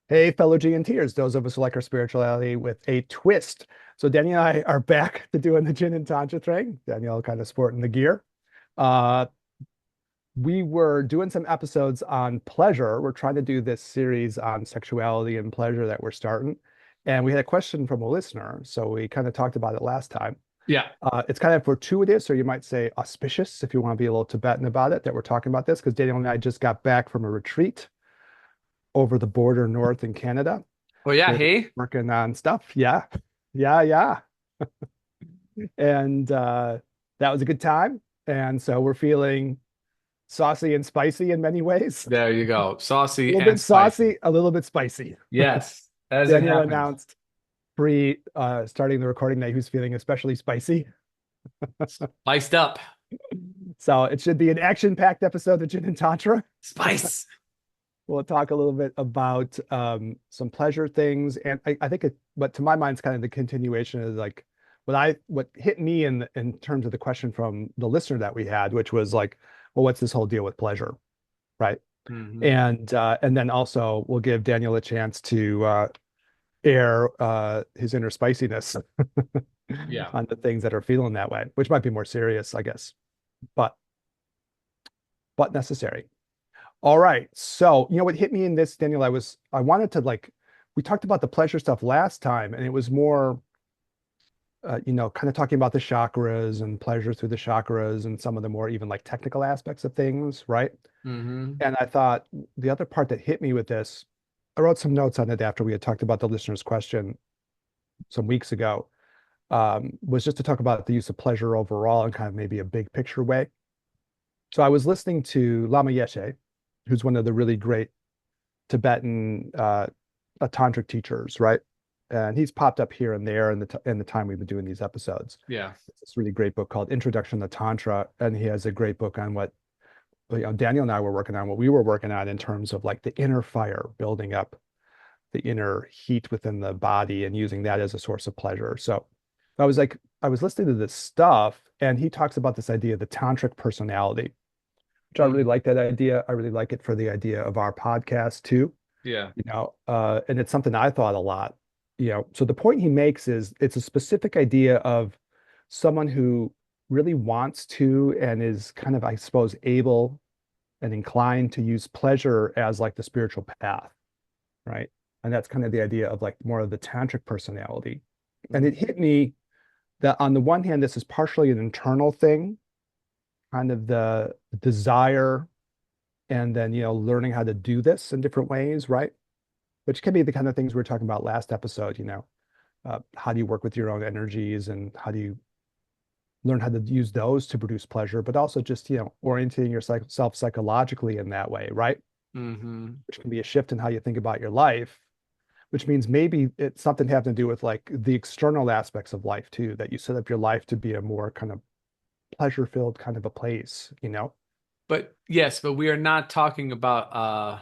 Hey, fellow G&Ters, those of us who like our spirituality with a twist. So Danielle and I are back to doing the Gin and Tantra thing. Danielle kind of sporting the gear. Uh, we were doing some episodes on pleasure. We're trying to do this series on sexuality and pleasure that we're starting. And we had a question from a listener. So we kind of talked about it last time. Yeah. It's kind of fortuitous, or you might say auspicious, if you want to be a little Tibetan about it, that we're talking about this, because Danielle and I just got back from a retreat over the border north in Canada. Well, yeah. We're Hey. working on stuff. Yeah. Yeah. Yeah. And that was a good time. And so we're feeling saucy and spicy in many ways. There you go. A Saucy little and bit spicy. saucy, a little bit spicy. Yes, as it Daniel happens. announced pre starting the recording that he was feeling especially spicy. Spiced up. So it should be an action-packed episode of Gin and Tantra. Spice. We'll talk a little bit about some pleasure things, and I think but to my mind, it's kind of the continuation of like what hit me in terms of the question from the listener that we had, which was like, well, what's this whole deal with pleasure, right? Hmm. And then also we'll give Daniel a chance to air his inner spiciness Yeah. on the things that are feeling that way, which might be more serious, I guess, but necessary. All right. So, what hit me in this, Daniel, I wanted to like, we talked about the pleasure stuff last time, and it was more, kind of talking about the chakras and pleasure through the chakras and some of the more even like technical aspects of things, right? Hmm. And I thought the other part that hit me with this, I wrote some notes on it after we had talked about the listener's question some weeks ago, was just to talk about the use of pleasure overall and kind of maybe a big picture way. So I was listening to Lama Yeshe, who's one of the really great Tibetan tantric teachers, right? And he's popped up here and there in the time we've been doing these episodes. Yeah. It's this really great book called Introduction to Tantra, and he has a great book on what Daniel and I were working on, what we were working on in terms of like the inner fire, building up the inner heat within the body and using that as a source of pleasure. So I was listening to this stuff, and he talks about this idea of the tantric personality, which I really Mm. like that idea. I really like it for the idea of our podcast too, Yeah. and it's something I thought a lot, So the point he makes is it's a specific idea of someone who really wants to and is kind of, I suppose, able and inclined to use pleasure as like the spiritual path, right? And that's kind of the idea of like more of the tantric personality. And Mhm. it hit me that on the one hand, this is partially an internal thing, kind of the desire, and then learning how to do this in different ways, right? Which can be the kind of things we were talking about last episode, how do you work with your own energies and how do you learn how to use those to produce pleasure, but also just, orienting yourself psychologically in that way, right? Hmm. Which can be a shift in how you think about your life, which means maybe it's something having to do with like the external aspects of life too, that you set up your life to be a more kind of pleasure filled kind of a place. But yes, but we are not talking about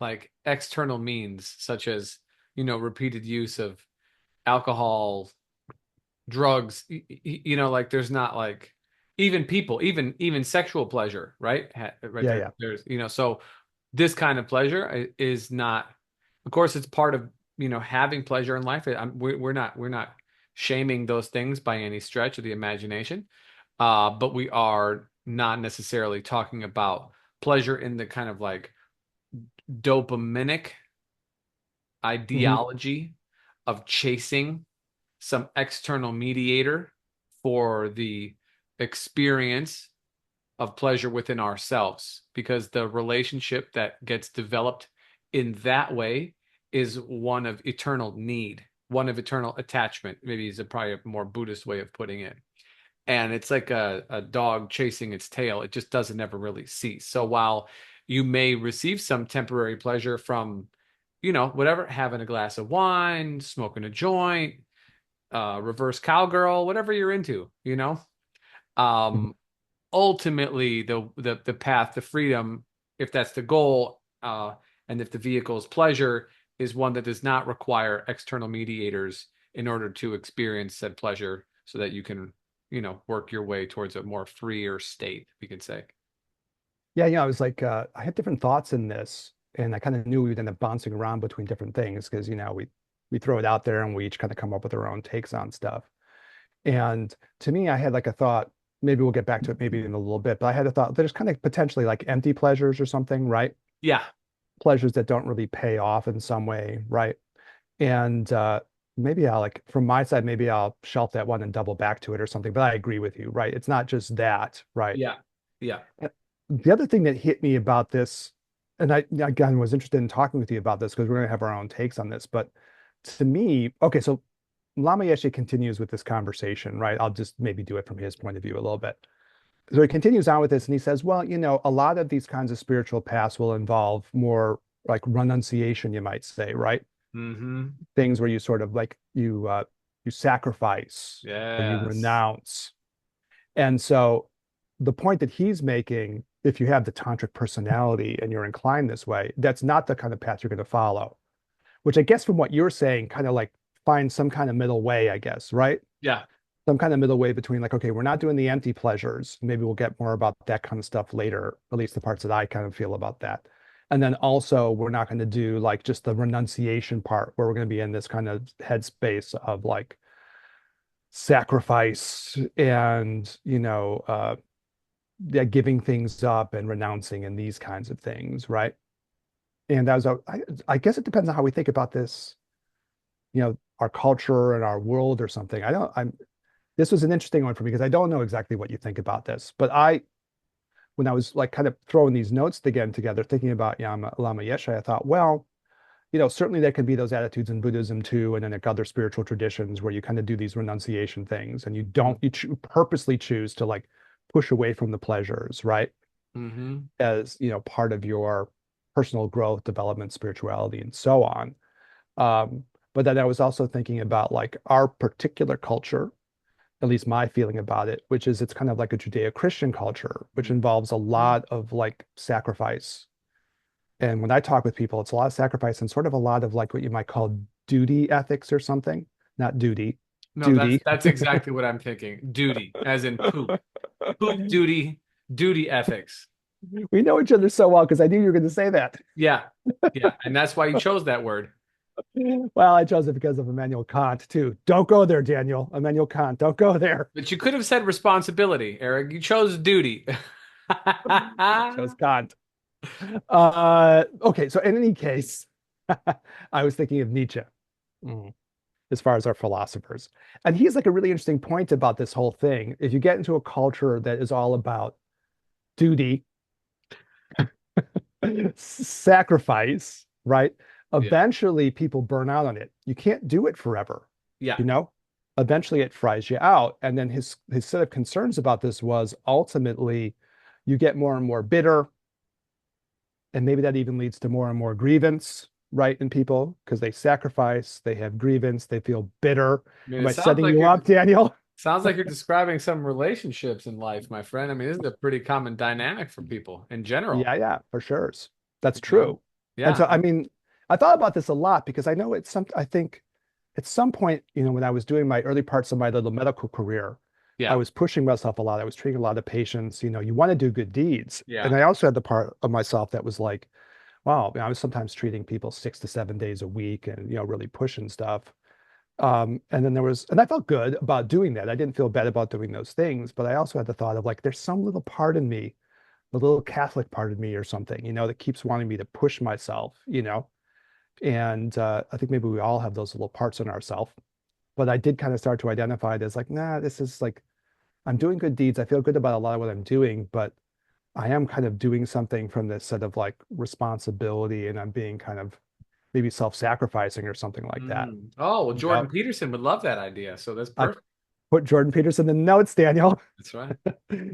like external means such as, repeated use of alcohol, drugs, like there's not like even people, even sexual pleasure, right? Right Yeah, there. yeah. There's, so this kind of pleasure is not, of course, it's part of, having pleasure in life. We're not shaming those things by any stretch of the imagination. But we are not necessarily talking about pleasure in the kind of like dopaminic Hmm. ideology of chasing some external mediator for the experience of pleasure within ourselves, because the relationship that gets developed in that way is one of eternal need, one of eternal attachment. Maybe is probably a more Buddhist way of putting it. And it's like a dog chasing its tail. It just doesn't ever really cease. So while you may receive some temporary pleasure from, whatever, having a glass of wine, smoking a joint, reverse cowgirl, whatever you're into, um, ultimately the path to freedom, if that's the goal, and if the vehicle is pleasure, is one that does not require external mediators in order to experience said pleasure, so that you can, work your way towards a more freer state, we could say. Yeah, I was like, I had different thoughts in this. And I kind of knew we would end up bouncing around between different things because, we throw it out there and we each kind of come up with our own takes on stuff. And to me, I had like a thought, maybe we'll get back to it maybe in a little bit, but I had a thought there's kind of potentially like empty pleasures or something, right? Yeah. Pleasures that don't really pay off in some way, right? And maybe I'll like from my side, maybe I'll shelf that one and double back to it or something. But I agree with you, right? It's not just that, right? Yeah. Yeah. The other thing that hit me about this, and I again was interested in talking with you about this because we're going to have our own takes on this, but to me, okay, so Lama Yeshe continues with this conversation, right? I'll just maybe do it from his point of view a little bit. So he continues on with this and he says, well, a lot of these kinds of spiritual paths will involve more like renunciation, you might say, right? Mm-hmm. Things where you sort of like you sacrifice or you Yes. renounce. And so the point that he's making, if you have the tantric personality and you're inclined this way, that's not the kind of path you're going to follow, which I guess from what you're saying, kind of like find some kind of middle way, I guess, right? Yeah. Some kind of middle way between like, okay, we're not doing the empty pleasures. Maybe we'll get more about that kind of stuff later, at least the parts that I kind of feel about that. And then also, we're not going to do like just the renunciation part where we're going to be in this kind of headspace of like sacrifice and, yeah, giving things up and renouncing and these kinds of things, right? And I guess it depends on how we think about this, our culture and our world or something. This was an interesting one for me because I don't know exactly what you think about this, but when I was like kind of throwing these notes again together, thinking about Lama Yeshe, I thought, well, certainly there can be those attitudes in Buddhism too, and in like other spiritual traditions where you kind of do these renunciation things and purposely choose to like push away from the pleasures, right? Mm-hmm. As, part of your personal growth, development, spirituality, and so on. But then I was also thinking about like our particular culture, at least my feeling about it, which is it's kind of like a Judeo-Christian culture, which involves a lot of like sacrifice. And when I talk with people, it's a lot of sacrifice and sort of a lot of like what you might call duty ethics or something, not duty, No, that's duty. that's exactly what I'm thinking. Duty, as in poop. Poop duty, duty ethics. We know each other so well because I knew you were going to say that. Yeah. Yeah. And that's why you chose that word. Well, I chose it because of Immanuel Kant too. Don't go there, Daniel. Immanuel Kant, don't go there. But you could have said responsibility, Eric. You chose duty. I chose Kant. Okay, so in any case, I was thinking of Nietzsche, mm, as far as our philosophers. And he's like a really interesting point about this whole thing. If you get into a culture that is all about duty, sacrifice, right? Yeah. Eventually people burn out on it. You can't do it forever, Yeah. you know? Eventually it fries you out. And then his set of concerns about this was ultimately you get more and more bitter, and maybe that even leads to more and more grievance, right, in people because they sacrifice, they have grievance, they feel bitter. I mean, Am it I sounds setting like you you're up, Daniel? sounds like you're describing some relationships in life, my friend. I mean, this is a pretty common dynamic for people in general, Yeah, yeah, for sure. That's you know? true. And Yeah. so, I mean, I thought about this a lot because I know I think at some point, when I was doing my early parts of my little medical career, I Yeah. was pushing myself a lot. I was treating a lot of patients. You want to do good deeds. And Yeah. I also had the part of myself that was like, wow, I was sometimes treating people 6 to 7 days a week and, really pushing stuff. And then and I felt good about doing that. I didn't feel bad about doing those things, but I also had the thought of like, there's some little part in me, the little Catholic part of me or something, that keeps wanting me to push myself. And I think maybe we all have those little parts in ourselves. But I did kind of start to identify it as like, nah, this is like, I'm doing good deeds. I feel good about a lot of what I'm doing, but I am kind of doing something from this set of like responsibility and I'm being kind of maybe self-sacrificing or something like that. Mm. Oh, well, You Jordan know, Peterson would love that idea. So that's I perfect. put Jordan Peterson in the notes, Daniel. That's right.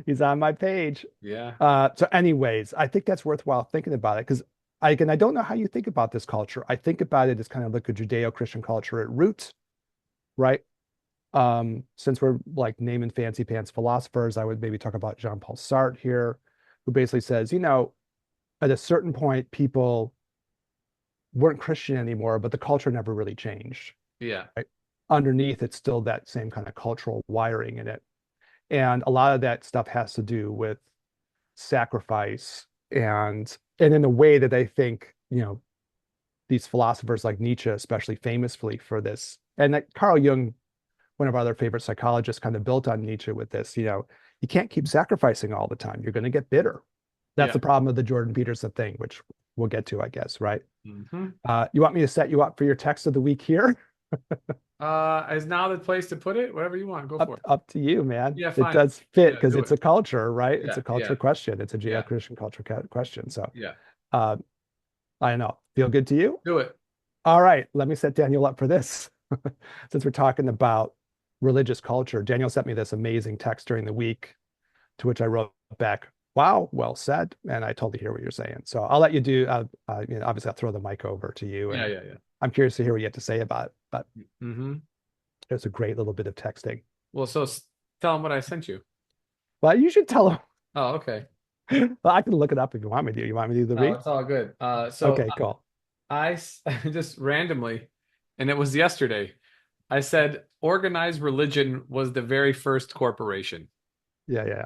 He's on my page. Yeah. So anyways, I think that's worthwhile thinking about it because I don't know how you think about this culture. I think about it as kind of like a Judeo-Christian culture at root, right? Since we're like naming fancy pants philosophers, I would maybe talk about Jean-Paul Sartre here, who basically says, at a certain point, people weren't Christian anymore, but the culture never really changed. Yeah. Right? Underneath, it's still that same kind of cultural wiring in it. And a lot of that stuff has to do with sacrifice and in a way that I think you know, these philosophers like Nietzsche, especially famously for this, and that Carl Jung, one of our other favorite psychologists, kind of built on Nietzsche with this, you can't keep sacrificing all the time. You're going to get bitter. That's Yeah. the problem of the Jordan Peterson thing, which we'll get to, I guess, right? Hmm. You want me to set you up for your text of the week here? Is now the place to put it? Whatever you want, go for Up it. up to you, man. Yeah, It fine. does fit Yeah, because do it's it. a culture, right? It's Yeah, a culture yeah, question. It's a yeah, Judeo-Christian culture question. So, yeah. uh, I don't know. Feel good to you? Do it. All right, let me set Daniel up for this. Since we're talking about religious culture, Daniel sent me this amazing text during the week, to which I wrote back, "Wow, well said." And I totally hear what you're saying. So I'll let you do. Obviously, I'll throw the mic over to you, Yeah, and yeah, yeah. I'm curious to hear what you have to say about it. But Hmm. it was a great little bit of texting. Well, so tell them what I sent you. Well, you should tell him. Oh, okay. Well, I can look it up if you want me to. You want me to do the Oh, read? it's all good. Okay, cool. Just randomly, and it was yesterday. I said organized religion was the very first corporation. Yeah, yeah.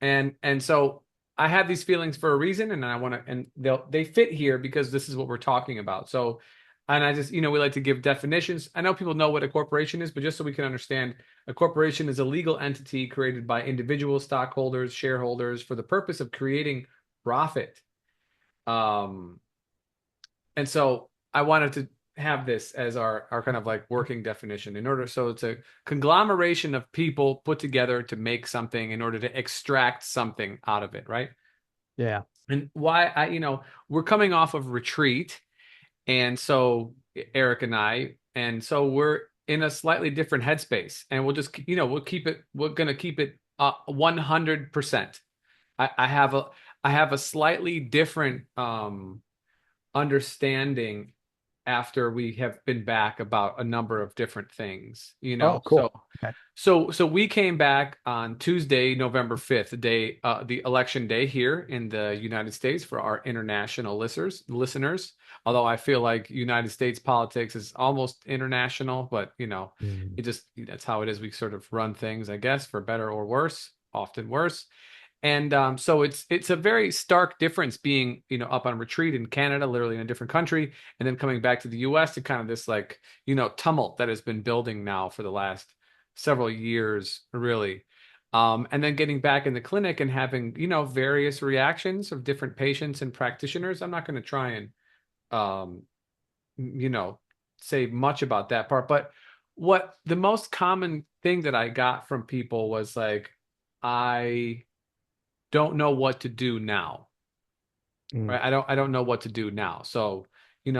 And so I have these feelings for a reason, and I want to, and they fit here because this is what we're talking about. So, and I just, we like to give definitions. I know people know what a corporation is, but just so we can understand, a corporation is a legal entity created by individual stockholders, shareholders for the purpose of creating profit. Um, and so I wanted to have this as our kind of like working definition in order. So it's a conglomeration of people put together to make something in order to extract something out of it, right? Yeah. And why we're coming off of retreat. And so Eric and I, and so we're in a slightly different headspace and we'll just, we're going to keep it 100%. I have a slightly different, understanding after we have been back about a number of different things, Oh, So cool. Okay. so we came back on Tuesday, November 5th, the election day here in the United States for our international listeners. Although I feel like United States politics is almost international, but Mm. that's how it is. We sort of run things, I guess, for better or worse, often worse. And so it's a very stark difference being, up on retreat in Canada, literally in a different country, and then coming back to the US to kind of this like, tumult that has been building now for the last several years, really. And then getting back in the clinic and having, various reactions of different patients and practitioners. I'm not going to try and, um, you know, say much about that part, but what the most common thing that I got from people was like, I don't know what to do now, Mm. right? I don't know what to do now. So,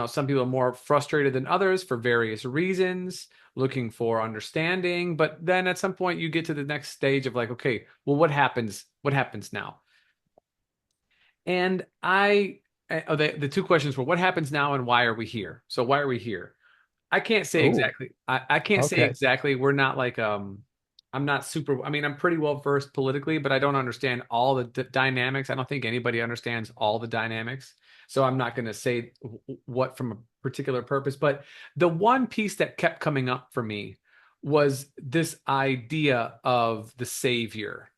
some people are more frustrated than others for various reasons, looking for understanding, but then at some point you get to the next stage of like, okay, well, what happens? What happens now? And the two questions were what happens now and why are we here? So why are we here? I can't say Oh, exactly. I can't say okay. exactly. We're not like I'm not super. I mean, I'm pretty well versed politically, but I don't understand all the dynamics. I don't think anybody understands all the dynamics. So I'm not going to say what from a particular purpose. But the one piece that kept coming up for me was this idea of the savior.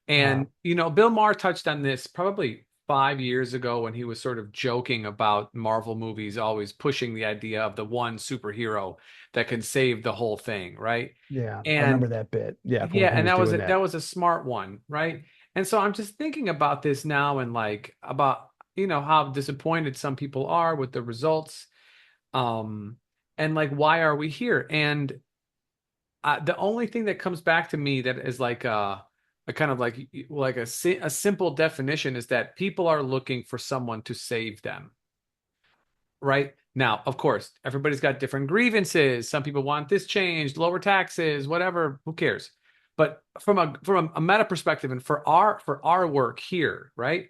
Uh, And, Bill Maher touched on this probably 5 years ago when he was sort of joking about Marvel movies always pushing the idea of the one superhero that can save the whole thing, right? yeah, I And remember that bit. Yeah, from yeah, when he and was that was doing that that. was a smart one, right? And so I'm just thinking about this now and like about, how disappointed some people are with the results. Um, and like why are we here? And the only thing that comes back to me that is like a kind of like a simple definition is that people are looking for someone to save them, right? Now, of course, everybody's got different grievances. Some people want this changed, lower taxes, whatever, who cares? But from a meta perspective and for our work here, right?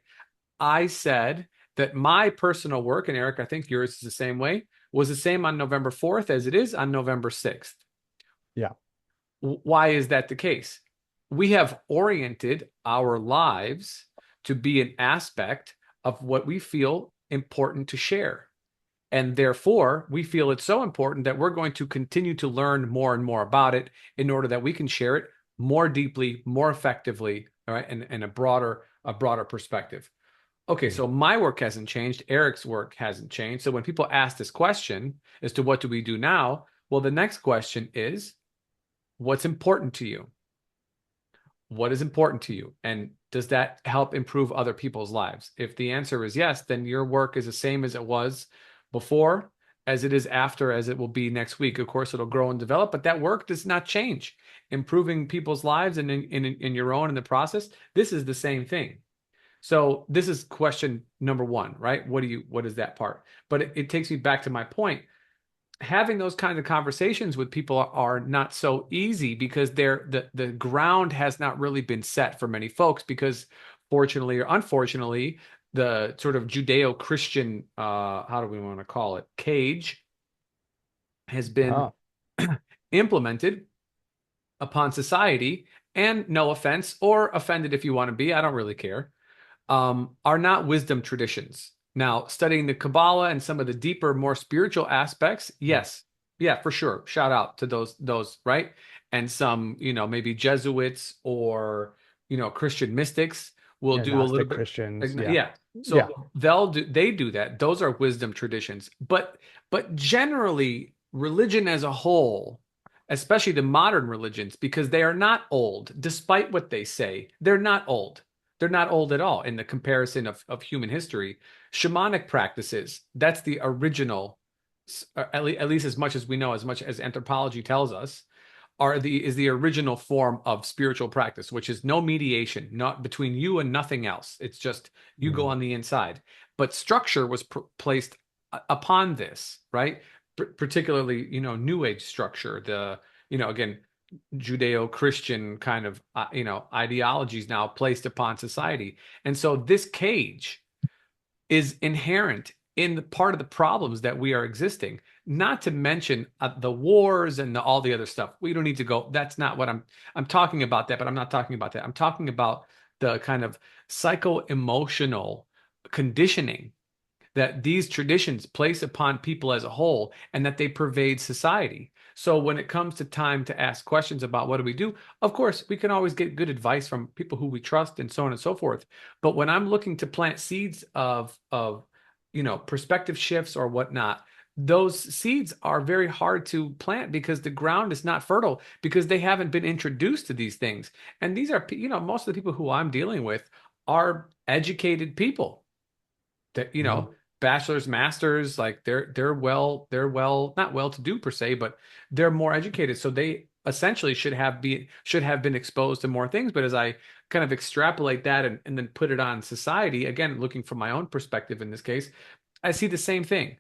I said that my personal work, and Eric, I think yours is the same way, was the same on November 4th as it is on November 6th. Yeah. Why is that the case? We have oriented our lives to be an aspect of what we feel important to share. And therefore, we feel it's so important that we're going to continue to learn more and more about it in order that we can share it more deeply, more effectively, all right, and a broader perspective. Okay, so my work hasn't changed. Eric's work hasn't changed. So when people ask this question as to what do we do now, well, the next question is, what's important to you? What is important to you? And does that help improve other people's lives? If the answer is yes, then your work is the same as it was before, as it is after, as it will be next week. Of course, it'll grow and develop, but that work does not change. Improving people's lives and in your own in the process, this is the same thing. So this is question number one, right? What is that part? But it takes me back to my point. Having those kinds of conversations with people are not so easy because the ground has not really been set for many folks because fortunately or unfortunately, the sort of Judeo-Christian, how do we want to call it, cage has been Oh, implemented upon society. And no offense, or offended if you want to be, I don't really care, are not wisdom traditions. Now, studying the Kabbalah and some of the deeper, more spiritual aspects, mm. yes, yeah, for sure. Shout out to those, right? And some, maybe Jesuits or, Christian mystics will Yeah, do a little Gnostic bit. Christians. Yeah. Yeah. Yeah. So they do that. Those are wisdom traditions. But generally, religion as a whole, especially the modern religions, because they are not old, despite what they say, they're not old. They're not old at all in the comparison of human history. Shamanic practices, that's the original, at least as much as we know, as much as anthropology tells us, is the original form of spiritual practice, which is no mediation, not between you and nothing else. It's just you go Mm. on the inside. But structure was placed upon this, right? Particularly, New Age structure, again, Judeo-Christian kind of, ideologies now placed upon society. And so this cage is inherent in the part of the problems that we are existing, not to mention the wars and all the other stuff. We don't need to go. That's not what I'm talking about that, but I'm not talking about that. I'm talking about the kind of psycho-emotional conditioning that these traditions place upon people as a whole and that they pervade society. So when it comes to time to ask questions about what do we do, of course, we can always get good advice from people who we trust and so on and so forth. But when I'm looking to plant seeds of perspective shifts or whatnot, those seeds are very hard to plant because the ground is not fertile because they haven't been introduced to these things. And these are, most of the people who I'm dealing with are educated people that Mhm. bachelor's, masters, like they're well not well to do per se, but they're more educated, so they essentially should have been exposed to more things. But as I kind of extrapolate that and then put it on society, again looking from my own perspective in this case, I see the same thing.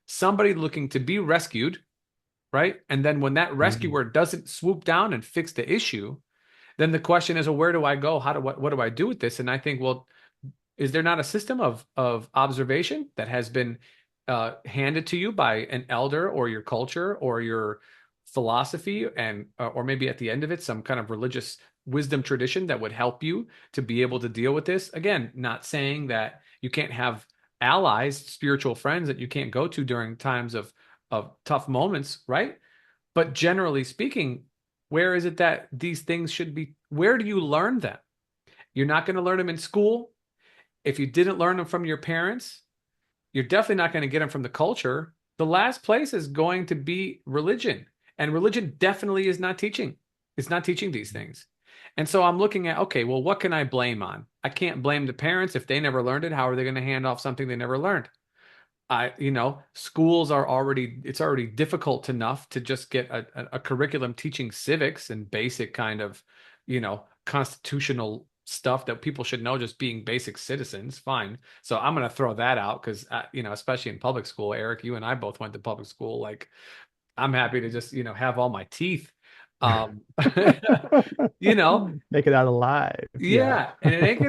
Somebody looking to be rescued, right? And then when that Mhm. rescuer doesn't swoop down and fix the issue, then the question is, well, where do I go? What do I do with this? And I think, well, is there not a system of observation that has been handed to you by an elder or your culture or your philosophy, and or maybe at the end of it some kind of religious wisdom tradition that would help you to be able to deal with this? Again, not saying that you can't have allies, spiritual friends that you can't go to during times of tough moments, right? But generally speaking, where is it that these things should be? Where do you learn them? You're not going to learn them in school. If you didn't learn them from your parents, you're definitely not going to get them from the culture. The last place is going to be religion. And religion definitely is not teaching. It's not teaching these things. And so I'm looking at, okay, well, what can I blame on? I can't blame the parents if they never learned it. How are they going to hand off something they never learned? Schools it's already difficult enough to just get a curriculum teaching civics and basic kind of, constitutional stuff that people should know, just being basic citizens. Fine. So I'm going to throw that out because, especially in public school, Eric, you and I both went to public school. Like, I'm happy to just, have all my teeth. Um, you know, Make it out alive. Yeah. yeah, and it ain't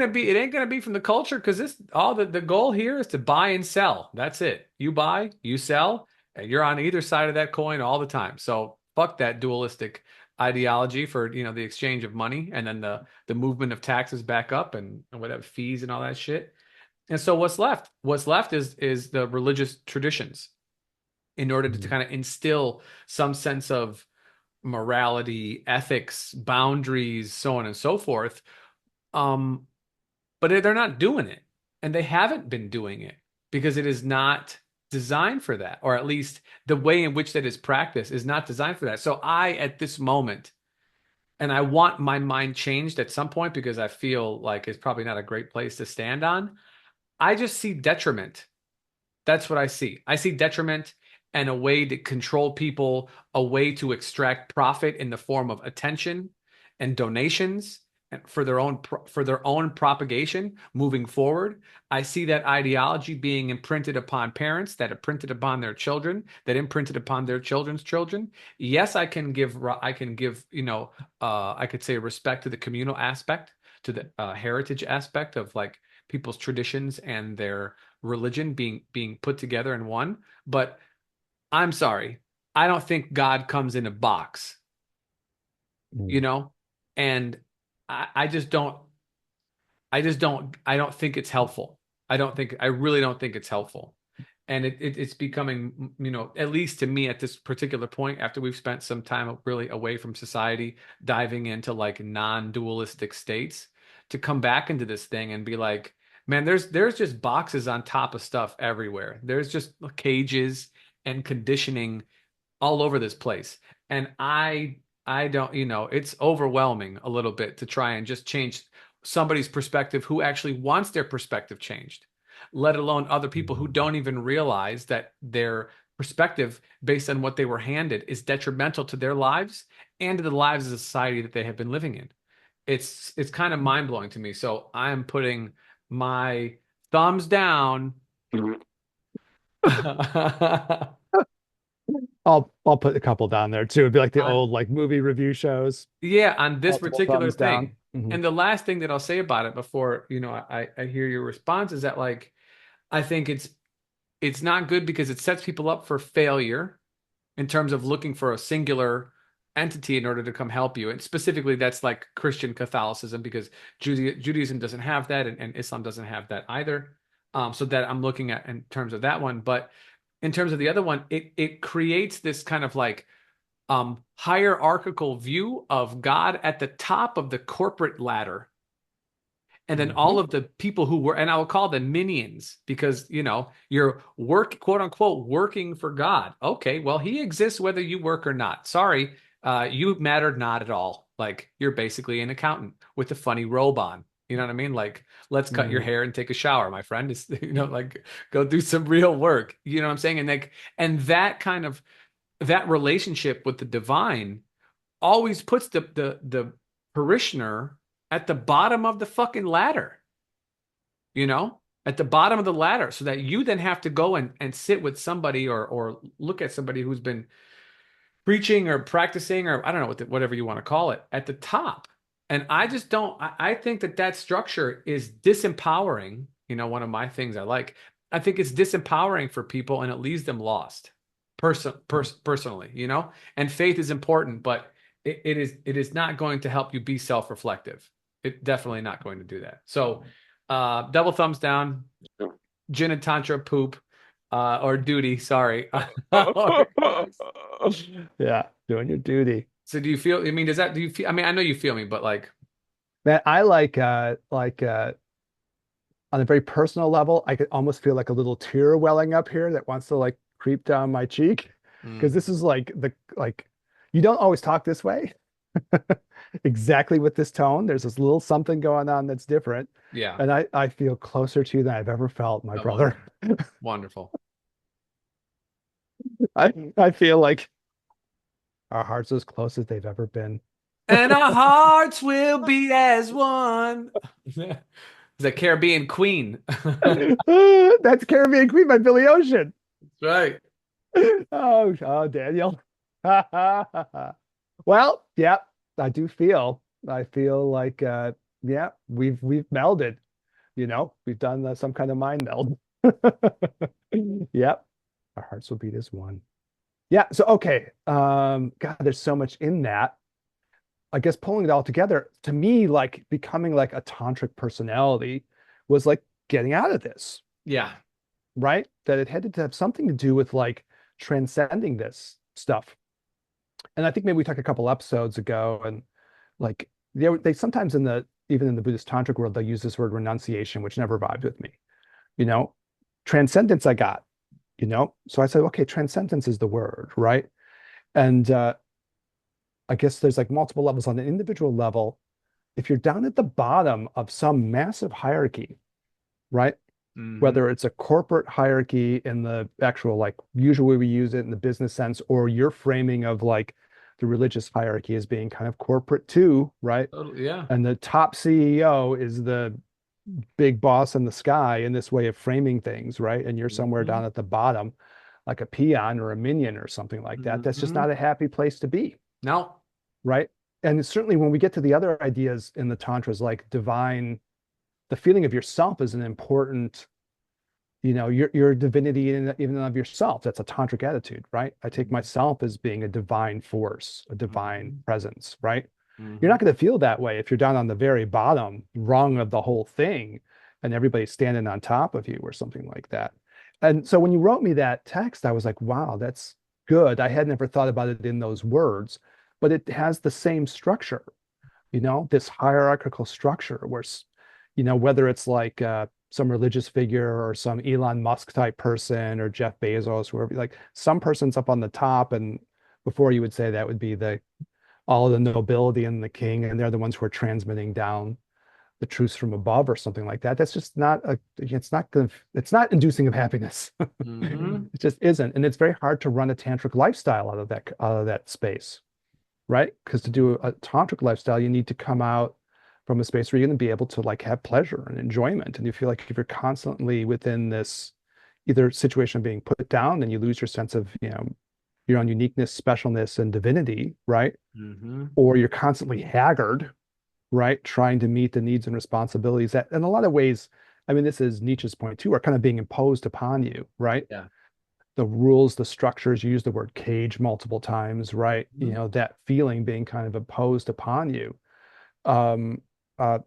gonna be from the culture because this all the goal here is to buy and sell. That's it. You buy, you sell, and you're on either side of that coin all the time. So fuck that dualistic ideology for the exchange of money and then the movement of taxes back up and whatever fees and all that shit. And so what's left? What's left is the religious traditions in order to Mhm. kind of instill some sense of morality, ethics, boundaries, so on and so forth. um, but they're not doing it. and they haven't been doing it because it is not designed for that, or at least the way in which that is practiced is not designed for that. So I, at this moment, and I want my mind changed at some point because I feel like it's probably not a great place to stand on. I just see detriment. That's what I see. I see detriment and a way to control people, a way to extract profit in the form of attention and donations and for their own propagation moving forward. I see that ideology being imprinted upon parents, that imprinted upon their children, that imprinted upon their children's children. Yes, I can give, I could say respect to the communal aspect, to the heritage aspect of like people's traditions and their religion being put together in one. But I'm sorry, I don't think God comes in a box, you Mm. know? And I just don't, I don't think it's helpful. I really don't think it's helpful. And it's becoming, at least to me at this particular point, after we've spent some time really away from society, diving into like non-dualistic states, to come back into this thing and be like, man, there's just boxes on top of stuff everywhere. There's just cages and conditioning all over this place. And I don't, it's overwhelming a little bit to try and just change somebody's perspective who actually wants their perspective changed, let alone other people who don't even realize that their perspective based on what they were handed is detrimental to their lives and to the lives of the society that they have been living in. It's kind of mind-blowing to me. So I am putting my thumbs down. I'll put a couple down there too. It'd be like the on old like movie review shows, Yeah, on this multiple particular thumbs down. thing. Hmm. And the last thing that I'll say about it before, I hear your response is that like I think it's not good because it sets people up for failure in terms of looking for a singular entity in order to come help you. And specifically that's like Christian Catholicism because Judaism doesn't have that and Islam doesn't have that either. So that I'm looking at in terms of that one. But in terms of the other one, it creates this kind of like hierarchical view of God at the top of the corporate ladder. And then all Hmm. of the people who were, and I will call them minions because, you're quote unquote, working for God. Okay, well, he exists whether you work or not. Sorry, you matter not at all. Like you're basically an accountant with a funny robe on. You know what I mean? Like, let's cut your Hmm. hair and take a shower, my friend. It's, like go do some real work. You know what I'm saying? And like, and that kind of that relationship with the divine always puts the parishioner at the bottom of the fucking ladder, at the bottom of the ladder, so that you then have to go and sit with somebody or look at somebody who's been preaching or practicing or I don't know whatever you want to call it at the top. And I just don't. I think that structure is disempowering. One of my things I like. I think it's disempowering for people and it leaves them lost. Personally, and faith is important, but it is not going to help you be self-reflective. It's definitely not going to do that. So, double thumbs down. Gin and tantra poop, or duty. Sorry. Yeah, doing your duty. So do you feel, I mean, do you feel, I mean, I know you feel me, but like, Man, I like on a very personal level, I could almost feel like a little tear welling up here that wants to like creep down my cheek because mm, this is like you don't always talk this way exactly with this tone. There's this little something going on that's different, yeah. and I feel closer to you than I've ever felt, my Oh, brother. wonderful. Wonderful. I feel like our hearts are as close as they've ever been. And our hearts will be as one. The Caribbean Queen. That's That's Caribbean Queen by Billy Ocean. right. Oh, Daniel. Well, yeah, I do feel. I feel like, yeah, we've melded. We've done some kind of mind meld. Yep, our hearts will beat as one. Yeah. So okay. God, there's so much in that. I guess pulling it all together to me, like becoming like a tantric personality was like getting out of this, Yeah. right? That it had to have something to do with like transcending this stuff. And I think maybe we talked a couple episodes ago, and like they sometimes even in the Buddhist tantric world, they use this word renunciation, which never vibed with me. you know, transcendence I got, So I said, okay, transcendence is the word, right? And I guess there's like multiple levels on an individual level. If you're down at the bottom of some massive hierarchy, right? Hmm. Whether it's a corporate hierarchy in the actual, like, usually we use it in the business sense, or your framing of like the religious hierarchy as being kind of corporate too, right? Totally, yeah. And the top CEO is the big boss in the sky in this way of framing things, right? And you're somewhere Hmm. down at the bottom, like a peon or a minion or something like that. That's just Hmm. not a happy place to be, No. right? And certainly when we get to the other ideas in the tantras, like divine, the feeling of yourself is an important, your divinity in even of yourself. That's a tantric attitude, right? I take myself as being a divine force, a divine Hmm. presence, right? You're Hmm. not going to feel that way if you're down on the very bottom rung of the whole thing and everybody's standing on top of you or something like that. And so when you wrote me that text, I was like, wow, that's good. I had never thought about it in those words, but it has the same structure, this hierarchical structure where, whether it's like some religious figure or some Elon Musk type person or Jeff Bezos, whoever, like some person's up on the top, and before you would say that would be the all the nobility and the king, and they're the ones who are transmitting down the truths from above or something like that. That's just not it's not inducing of happiness. Hmm. It just isn't. And it's very hard to run a tantric lifestyle out of that space, right? Because to do a tantric lifestyle, you need to come out from a space where you're going to be able to like have pleasure and enjoyment. And you feel like if you're constantly within this either situation of being put down, then you lose your sense of, your own uniqueness, specialness, and divinity, right? Hmm. Or you're constantly haggard, right? Trying to meet the needs and responsibilities that, in a lot of ways, I mean, this is Nietzsche's point too, are kind of being imposed upon you, right? Yeah. The rules, the structures, you use the word cage multiple times, right? Mhm. That feeling being kind of imposed upon you. Um, uh,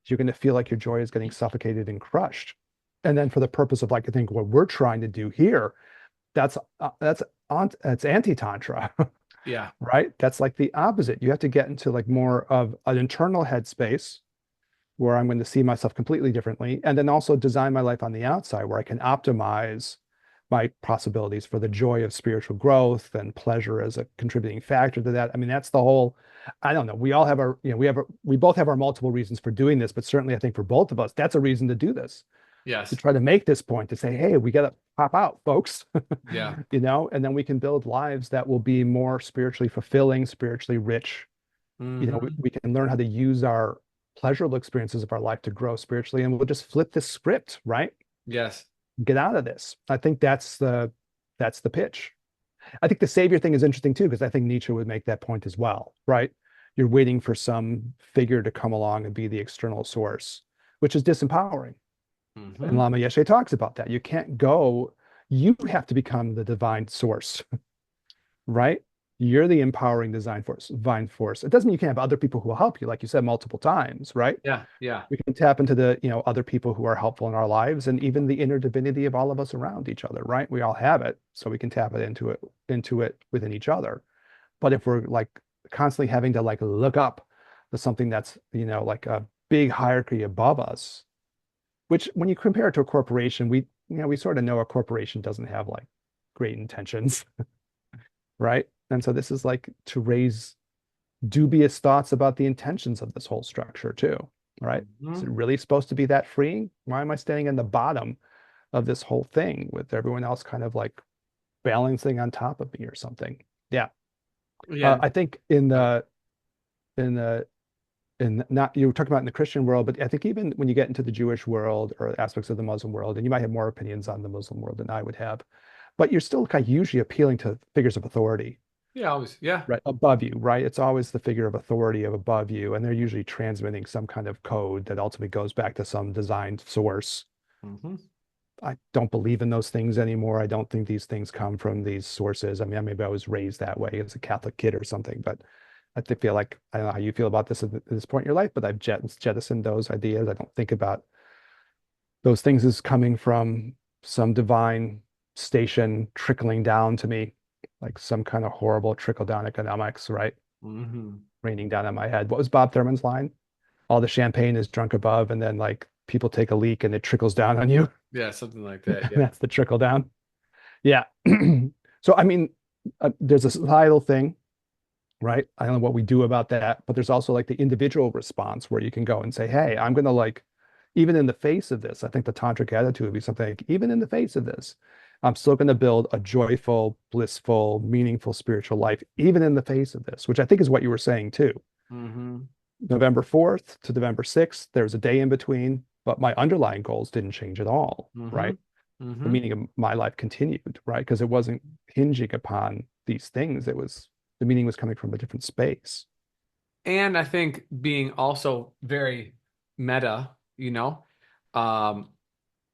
you're going to feel like your joy is getting suffocated and crushed. And then for the purpose of, like, I think what we're trying to do here, that's anti-tantra, Yeah. right? That's like the opposite. You have to get into like more of an internal headspace where I'm going to see myself completely differently, and then also design my life on the outside where I can optimize my possibilities for the joy of spiritual growth and pleasure as a contributing factor to that. I mean, that's the whole, I don't know. We all have our, we both have our multiple reasons for doing this, but certainly I think for both of us, that's a reason to do this, to Yes. try to make this point, to say, hey, we got to pop out, folks, Yeah. and then we can build lives that will be more spiritually fulfilling, spiritually rich. We, Hmm. we can learn how to use our pleasurable experiences of our life to grow spiritually, and we'll just flip this script, right? Yes. Get out of this. I think that's the pitch. I think the savior thing is interesting too, because I think Nietzsche would make that point as well, right? You're waiting for some figure to come along and be the external source, which is disempowering. And Hmm. Lama Yeshe talks about that. You can't go, you have to become the divine source, right? You're the empowering design force, divine force. It doesn't mean you can't have other people who will help you, like you said multiple times, right? Yeah. Yeah. We can tap into the, other people who are helpful in our lives, and even the inner divinity of all of us around each other, right? We all have it, so we can tap it into it within each other. But if we're like constantly having to like look up to something that's, like a big hierarchy above us, which when you compare it to a corporation, we sort of know a corporation doesn't have like great intentions, right? And so this is like to raise dubious thoughts about the intentions of this whole structure too, right? Is it Hmm. really supposed to be that freeing? Why am I standing in the bottom of this whole thing with everyone else kind of like balancing on top of me or something? Yeah. Yeah. I think in the in not you were talking about in the Christian world, but I think even when you get into the Jewish world or aspects of the Muslim world, and you might have more opinions on the Muslim world than I would have, but you're still kind of usually appealing to figures of authority, Yeah. Always. Yeah. right, above you, right? It's always the figure of authority of above you, and they're usually transmitting some kind of code that ultimately goes back to some designed source. Hmm. I don't believe in those things anymore. I don't think these things come from these sources. I mean, maybe I was raised that way as a Catholic kid or something, but feel like I don't know how you feel about this at this point in your life, but I've jettisoned those ideas. I don't think about those things as coming from some divine station trickling down to me, like some kind of horrible trickle down economics, right? Hmm. Raining down on my head. What was Bob Thurman's line? All the champagne is drunk above, and then like people take a leak and it trickles down on you. Yeah, something like that. Yeah. That's the trickle down. Yeah. So, I mean, there's a societal thing, right? I don't know what we do about that, but there's also like the individual response where you can go and say, hey, I'm going to like, even in the face of this, I think the tantric attitude would be something like, even in the face of this, I'm still going to build a joyful, blissful, meaningful spiritual life, even in the face of this, which I think is what you were saying too. Hmm. November 4th to November 6th, there's a day in between, but my underlying goals didn't change at all, Hmm. right? The Hmm. meaning of my life continued, right? Because it wasn't hinging upon these things. It was the meaning was coming from a different space. And I think being also very meta, um,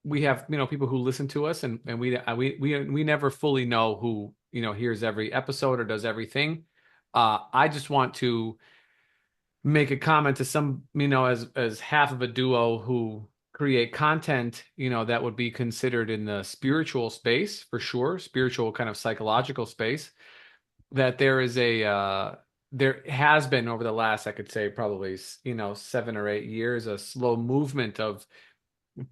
we have, people who listen to us, and we never fully know who, hears every episode or does everything. I just want to make a comment to some, as half of a duo who create content, that would be considered in the spiritual space for sure, spiritual kind of psychological space, that there has been over the last, I could say probably, 7 or 8 years, a slow movement of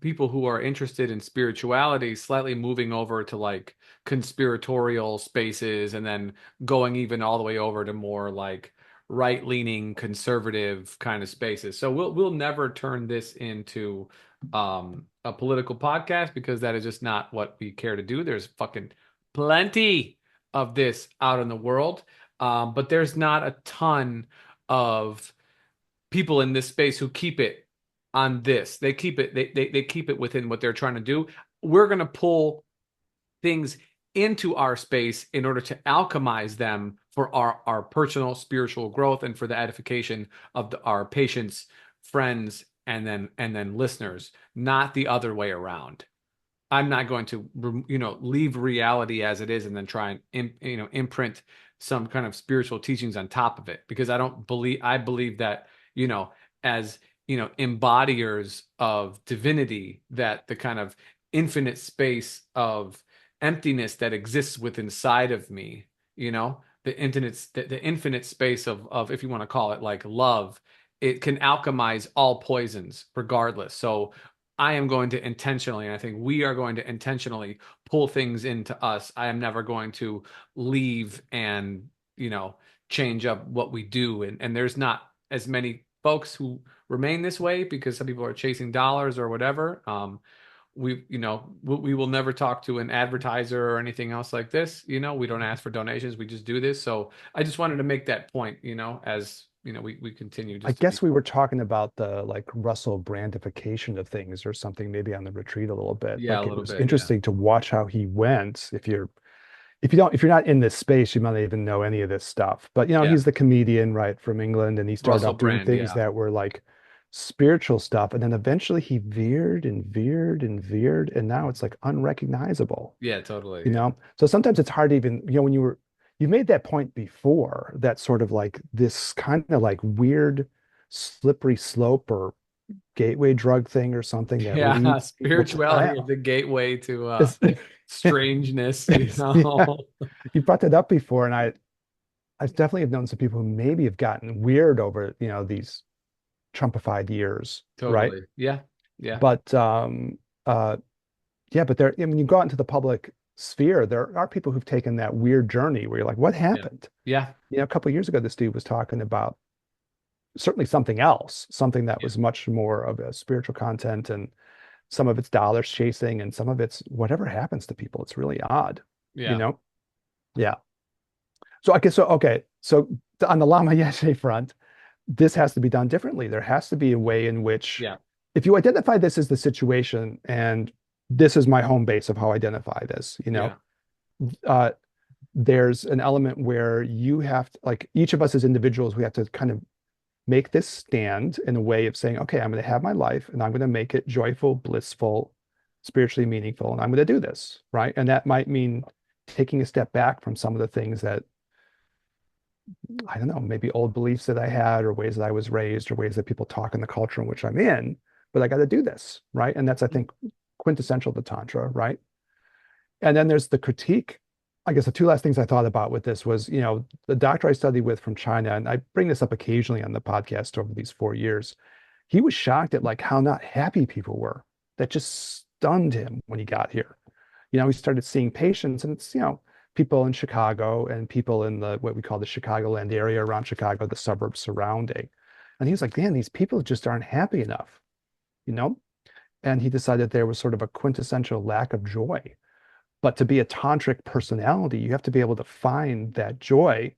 people who are interested in spirituality slightly moving over to like conspiratorial spaces, and then going even all the way over to more like right-leaning conservative kind of spaces. So we'll never turn this into a political podcast, because that is just not what we care to do. There's fucking plenty of this out in the world, but there's not a ton of people in this space who keep it on this. They keep it, they keep it within what they're trying to do. We're going to pull things into our space in order to alchemize them for our personal spiritual growth, and for the edification of our patients, friends, and then listeners, not the other way around. I'm not going to, leave reality as it is and then try and, imprint some kind of spiritual teachings on top of it, because I believe that, you know, as, embodiers of divinity, that the kind of infinite space of emptiness that exists within inside of me, the infinite space of, if you want to call it like love, it can alchemize all poisons regardless. So I am going to intentionally, and I think we are going to intentionally pull things into us. I am never going to leave and, change up what we do. And there's not as many folks who remain this way because some people are chasing dollars or whatever. We will never talk to an advertiser or anything else like this. We don't ask for donations. We just do this. So I just wanted to make that point, as, we continue I just to be. guess we were talking about the like Russell brandification of things or something, maybe on the retreat a little bit. Yeah, a Like it little was bit. Yeah. interesting to watch how he went. If you're not in this space, you might not even know any of this stuff. But Yeah. he's the comedian, right, from England, and he started Russell off doing Brand. things Yeah. that were like spiritual stuff, and then eventually he veered and veered and veered, and now it's like unrecognizable. Yeah, totally. Yeah. So sometimes it's hard to even, when you made that point before, that sort of like this kind of like weird slippery slope or gateway drug thing or something that Yeah, leads people to, spirituality is the gateway to it's, strangeness, yeah, know. you brought that up before, and I definitely have known some people who maybe have gotten weird over, these Trumpified years, right? Totally. Yeah. Yeah. But uh yeah, but when you go out into the public sphere, there are people who've taken that weird journey where you're like, what Yeah. happened? Yeah. A couple of years ago, this dude was talking about certainly something else, something that Yeah. was much more of a spiritual content, and some of it's dollars chasing and some of it's whatever happens to people. It's really odd, you Yeah. know? Yeah. So okay. So on the Lama Yeshe front, this has to be done differently. There has to be a way in which, Yeah. if you identify this as the situation, and this is my home base of how I identify this, Yeah. uh, there's an element where you have to, like each of us as individuals, we have to kind of make this stand in a way of saying, okay, I'm going to have my life and I'm going to make it joyful, blissful, spiritually meaningful, and I'm going to do this, right? And that might mean taking a step back from some of the things that, I don't know, maybe old beliefs that I had or ways that I was raised or ways that people talk in the culture in which I'm in, but I got to do this, right? And that's, I think, quintessential to Tantra, right? And then there's the critique. I guess the two last things I thought about with this was, the doctor I studied with from China, and I bring this up occasionally on the podcast over these 4 years. he was shocked at like how not happy people were. That just stunned him when he got here. He started seeing patients, and it's, people in Chicago and people in the what we call the Chicagoland area around Chicago, the suburbs surrounding. And he was like, man, these people just aren't happy enough, you know? And he decided there was sort of a quintessential lack of joy. But to be a tantric personality, you have to be able to find that joy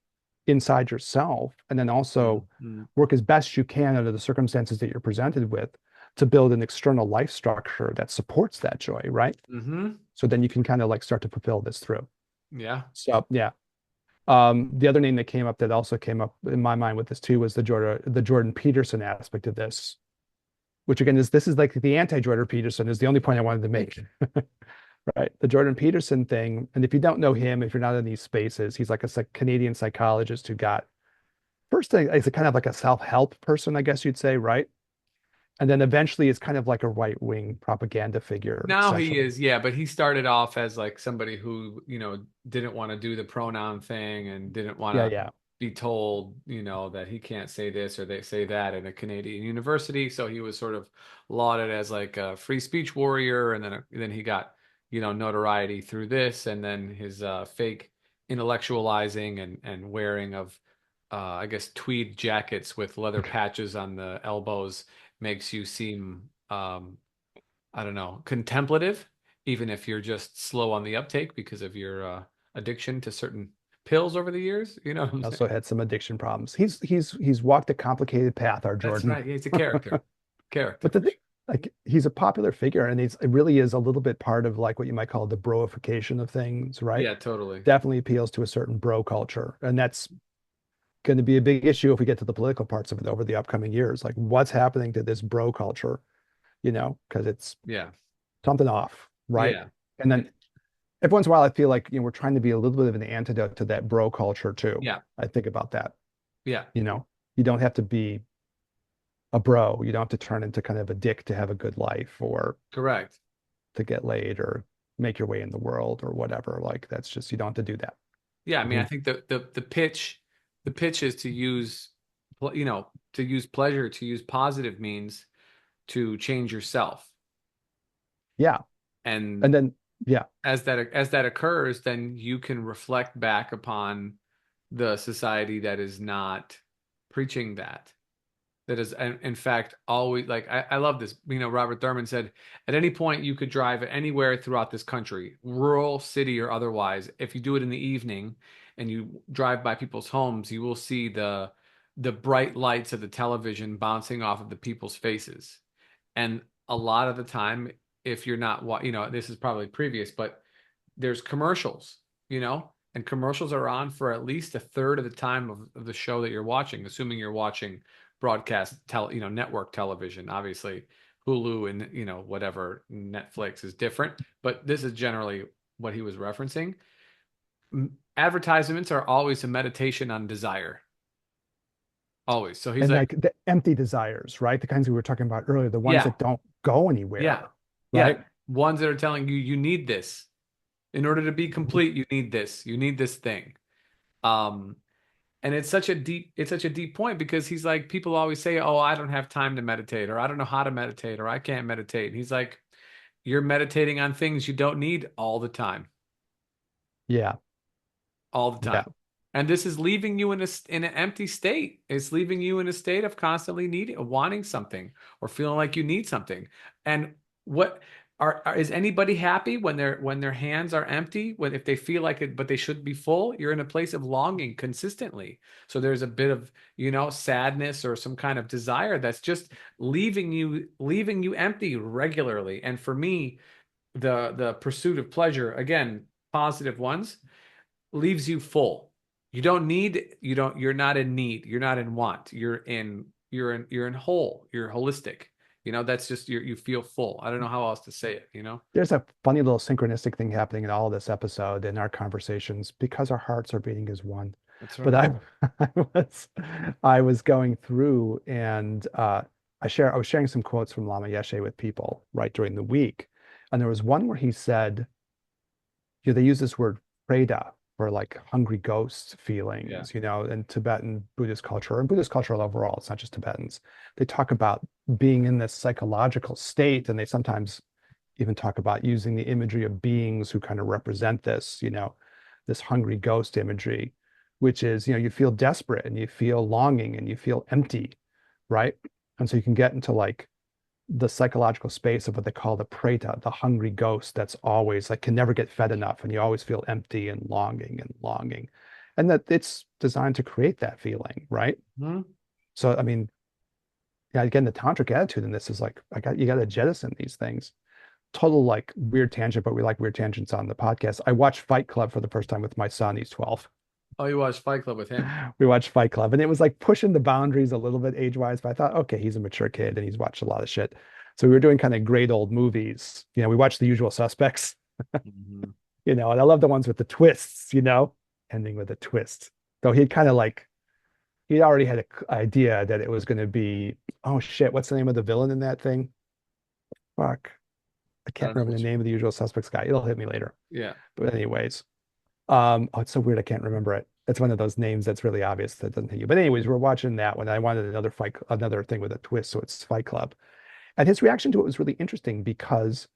inside yourself and then also Mm-hmm. work as best you can under the circumstances that you're presented with to build an external life structure that supports that joy, right? Mm-hmm. So then you can kind of like start to fulfill this through. Yeah. So yeah. The other name that came up that also came up in my mind with this too was the Jordan Peterson aspect of this, which again is this is like the anti-Jordan Peterson is the only point I wanted to make. Right. The Jordan Peterson thing. And if you don't know him, if you're not in these spaces, he's like a Canadian psychologist who got first thing, he's a kind of like a self-help person, I guess you'd say, right? And then eventually is kind of like a right-wing propaganda figure, Now he essentially. is, yeah, but he started off as like somebody who, didn't want to do the pronoun thing and didn't want Yeah, to yeah. be told, that he can't say this or they say that in a Canadian university. So he was sort of lauded as like a free speech warrior, and then he got, notoriety through this, and then his fake intellectualizing and wearing of, I guess, tweed jackets with leather patches on the elbows makes you seem I don't know, contemplative, even if you're just slow on the uptake because of your addiction to certain pills over the years. You know what I'm saying? Also had some addiction problems. He's walked a complicated path, our That's Jordan. right. He's a character. But Character the for thing, sure. like, he's a popular figure, and it really is a little bit part of like what you might call the broification of things, right? Yeah, totally. Definitely appeals to a certain bro culture, and that's going to be a big issue if we get to the political parts of it over the upcoming years. Like, what's happening to this bro culture? Because it's Yeah. something off, right? Yeah. And And then every once in a while, I feel like we're trying to be a little bit of an antidote to that bro culture too. yeah. I think about that. Yeah. You know, you don't have to be a bro. You don't have to turn into kind of a dick to have a good life or Correct. to get laid or make your way in the world or whatever. Like that's just you don't have to do that. Yeah. I mean, I Mhm. think the pitch is to use, to use pleasure, to use positive means to change yourself. Yeah. And And then yeah, as that occurs, then you can reflect back upon the society that is not preaching that. That is, in fact, always like I love this. Robert Thurman said, at any point you could drive anywhere throughout this country, rural, city, or otherwise. If you do it in the evening and you drive by people's homes, you will see the bright lights of the television bouncing off of the people's faces. And a lot of the time, if you're not, this is probably previous, but there's commercials, and commercials are on for at least a third of the time of the show that you're watching, assuming you're watching network television. Obviously, Hulu and, whatever Netflix is different, but this is generally what he was referencing. Advertisements are always a meditation on desire. Always. So he's and like, like the empty desires, right? The kinds we were talking about earlier, the ones yeah, that don't go yeah, anywhere, yeah. right? Ones that are telling you you need this. In order to be Mhm. complete, you need this thing. Um, and it's such a deep point because he's like, people always say, "Oh, I don't have time to meditate," or "I don't know how to meditate," or "I can't meditate." And he's like, "You're meditating on things you don't need all the time, Yeah, all the yeah. time." And this is leaving you in an empty state. It's leaving you in a state of constantly needing, wanting something, or feeling like you need something. And what is anybody happy when their hands are empty? When if they feel like it, but they should be full? You're in a place of longing consistently. So there's a bit of, sadness or some kind of desire that's just leaving you empty regularly. And for me, the pursuit of pleasure, again, positive ones, leaves you full. You're not in need. You're not in want. You're in whole. You're holistic. That's just you feel full. I don't know how else to say it. There's a funny little synchronistic thing happening in all this episode in our conversations because our hearts are beating as one. That's But right. I was going through and I was sharing some quotes from Lama Yeshe with people right during the week. And there was one where he said, they use this word preda for like hungry ghost Yeah. feelings, in Tibetan Buddhist culture and Buddhist culture overall. It's not just Tibetans. They talk about being in this psychological state, and they sometimes even talk about using the imagery of beings who kind of represent this, this hungry ghost imagery, which is, you feel desperate and you feel longing and you feel empty, right? And so you can get into like the psychological space of what they call the preta, the hungry ghost that's always like can never get fed enough, and you always feel empty and longing and longing. And that it's designed to create that feeling, right? Hmm. So I mean, yeah, again, the tantric attitude in this is like you got to jettison these things. Total like weird tangent, but we like weird tangents on the podcast. I watched Fight Club for the first time with my son. He's 12. Oh, you watched Fight Club with him? We watched Fight Club, and it was like pushing the boundaries a little bit age-wise, but I thought, okay, he's a mature kid and he's watched a lot of shit. So we were doing kind of great old movies. We watched The Usual Suspects, Hmm. and I love the ones with the twists, ending with a twist. Though he'd kind of like he already had an idea that it was going to be, oh shit, what's the name of the villain in that thing? Fuck. I I can't don't know remember the which. name of the Usual Suspects guy. It'll hit me later. Yeah. But anyways, oh, it's so weird. I can't remember it. It's one of those names that's really obvious that doesn't hit you. But anyways, we're watching that one. I wanted another thing with a twist, so it's Fight Club. And his reaction to it was really interesting because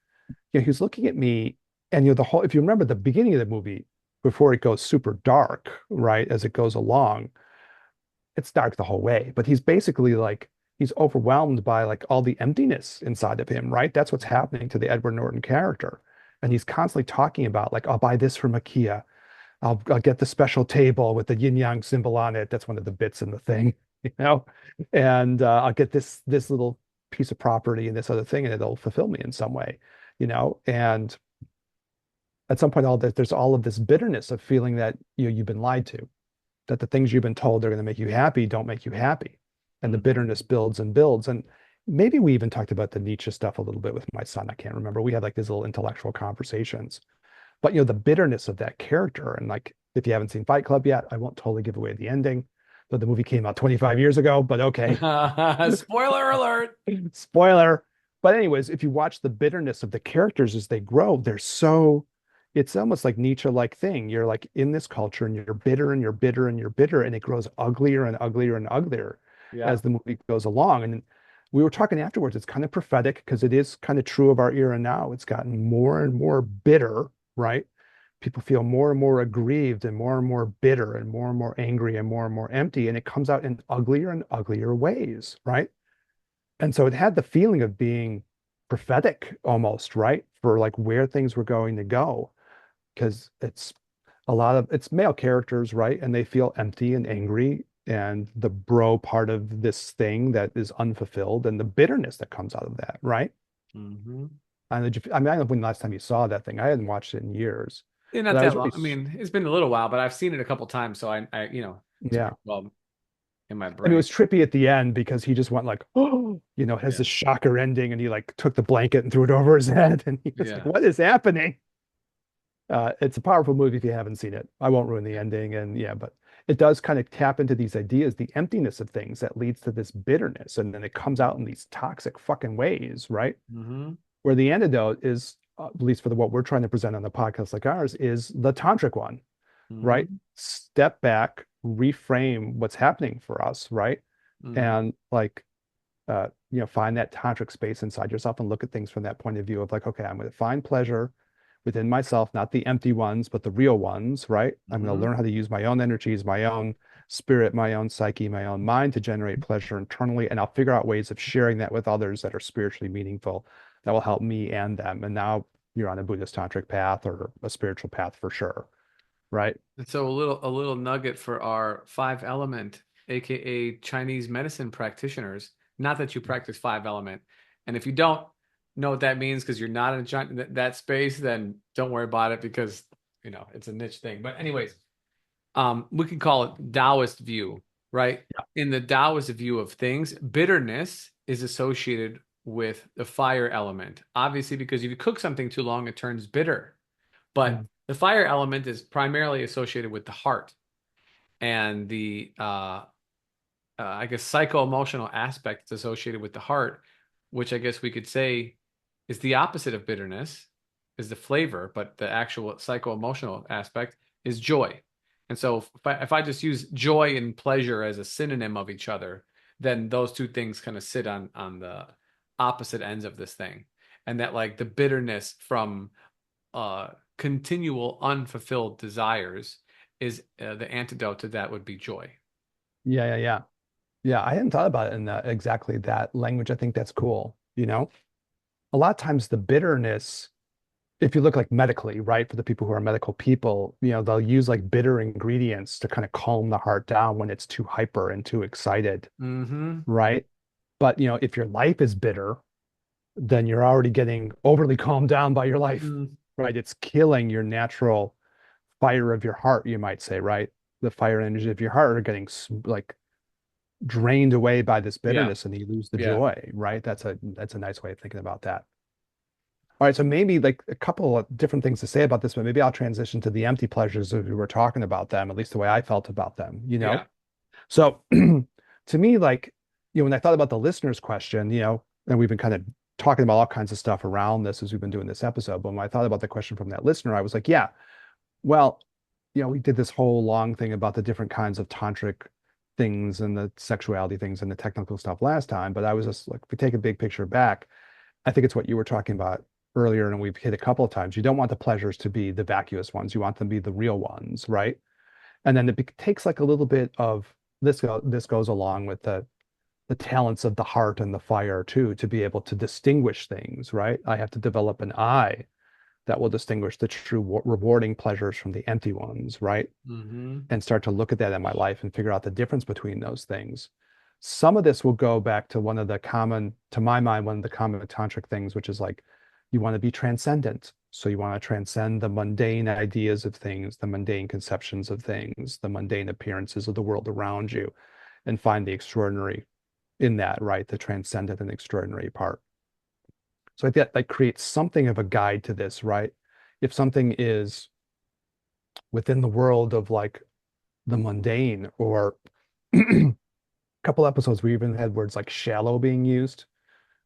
he was looking at me, and the whole. If you remember the beginning of the movie, before it goes super dark, right, as it goes along, it's dark the whole way. But he's basically like he's overwhelmed by like all the emptiness inside of him, right? That's what's happening to the Edward Norton character. And he's constantly talking about like, I'll buy this from IKEA. I'll get the special table with the yin yang symbol on it. That's one of the bits in the thing, you know. And I'll get this little piece of property and this other thing, and it'll fulfill me in some way. And at some point, there's all of this bitterness of feeling that you've been lied to, that the things you've been told are going to make you happy don't make you happy, and the Hmm. bitterness builds and builds. And maybe we even talked about the Nietzsche stuff a little bit with my son. I can't remember. We had like these little intellectual conversations, but the bitterness of that character, and like if you haven't seen Fight Club yet, I won't totally give away the ending, though the movie came out 25 years ago, but okay. Spoiler alert. Spoiler. But anyways, if you watch the bitterness of the characters as they grow, it's almost like Nietzsche-like thing. You're like in this culture and you're bitter and you're bitter and you're bitter, and it grows uglier and uglier and uglier Yeah. as the movie goes along. And we were talking afterwards, it's kind of prophetic because it is kind of true of our era now. It's gotten more and more bitter, right? People feel more and more aggrieved and more bitter and more angry and more empty. And it comes out in uglier and uglier ways, right? And so it had the feeling of being prophetic almost, right? For like where things were going to go. Because it's male characters, right? And they feel empty and angry, and the bro part of this thing that is unfulfilled and the bitterness that comes out of that, right? Hmm. And I mean, I don't know when the last time you saw that thing. I hadn't watched it in years, Yeah, but not I was that really, long. I mean, it's been a little while, but I've seen it a couple times, so it's yeah. pretty well in my And it brain. was trippy at the end because he just went like, oh, it has Yeah. this shocker ending, and he like took the blanket and threw it over his head, and he was like, Yeah. what is happening? It's a powerful movie if you haven't seen it. I won't ruin the ending, and yeah, but it does kind of tap into these ideas, the emptiness of things that leads to this bitterness, and then it comes out in these toxic fucking ways, right? Hmm. Where the antidote is, at least for what we're trying to present on the podcast like ours, is the tantric one, right? Hmm. Step back, reframe what's happening for us, right? Hmm. And like find that tantric space inside yourself and look at things from that point of view of like, okay, I'm going to find pleasure within myself, not the empty ones, but the real ones, right? I'm going to Hmm. learn how to use my own energies, my own spirit, my own psyche, my own mind to generate pleasure internally. And I'll figure out ways of sharing that with others that are spiritually meaningful that will help me and them. And now you're on a Buddhist tantric path or a spiritual path for sure, right? And so a little nugget for our five element, aka Chinese medicine practitioners. Not that you practice five element, and if you don't know what that means because you're not in that space, then don't worry about it because it's a niche thing. But anyways, we can call it Taoist view, right? In the Taoist view of things, bitterness is associated with the fire element. Obviously, because if you cook something too long, it turns bitter. But Mm. the fire element is primarily associated with the heart and the I guess psycho-emotional aspect that's associated with the heart, which I guess we could say is the opposite of bitterness, is the flavor, but the actual psycho-emotional aspect is joy. And so if I just use joy and pleasure as a synonym of each other, then those two things kind of sit on the opposite ends of this thing. And that like the bitterness from continual unfulfilled desires is the antidote to that would be joy. Yeah, yeah, yeah. Yeah, I hadn't thought about it in exactly that language. I think that's cool. A lot of times the bitterness, if you look like medically, right, for the people who are medical people, they'll use like bitter ingredients to kind of calm the heart down when it's too hyper and too excited, Mm-hmm. right? But if your life is bitter, then you're already getting overly calmed down by your life, Mm, right? It's killing your natural fire of your heart, you might say, right? The fire and energy of your heart are getting like drained away by this yeah, bitterness, and you lose the yeah, joy, right? That's a nice way of thinking about that. All right, so maybe like a couple of different things to say about this, but maybe I'll transition to the empty pleasures as we were talking about them, at least the way I felt about them. yeah. So to me, like, when I thought about the listener's question, and we've been kind of talking about all kinds of stuff around this as we've been doing this episode, but when I thought about the question from that listener, I was like, yeah, well, we did this whole long thing about the different kinds of tantric things and the sexuality things and the technical stuff last time, but I was just like, if we take a big picture back, I think it's what you were talking about earlier, and we've hit a couple of times. You don't want the pleasures to be the vacuous ones. You want them to be the real ones, right? And then it takes like a little bit of this goes along with the talents of the heart and the fire too, to be able to distinguish things, right? I have to develop an eye that will distinguish the true rewarding pleasures from the empty ones, right? Mm-hmm. And start to look at that in my life and figure out the difference between those things. Some of this will go back to to my mind, one of the common tantric things, which is like you want to be transcendent. So you want to transcend the mundane ideas of things, the mundane conceptions of things, the mundane appearances of the world around you, and find the extraordinary in that, right? The transcendent and extraordinary part. So I think that creates something of a guide to this, right? If something is within the world of like the mundane, or a couple episodes we even had words like shallow being used,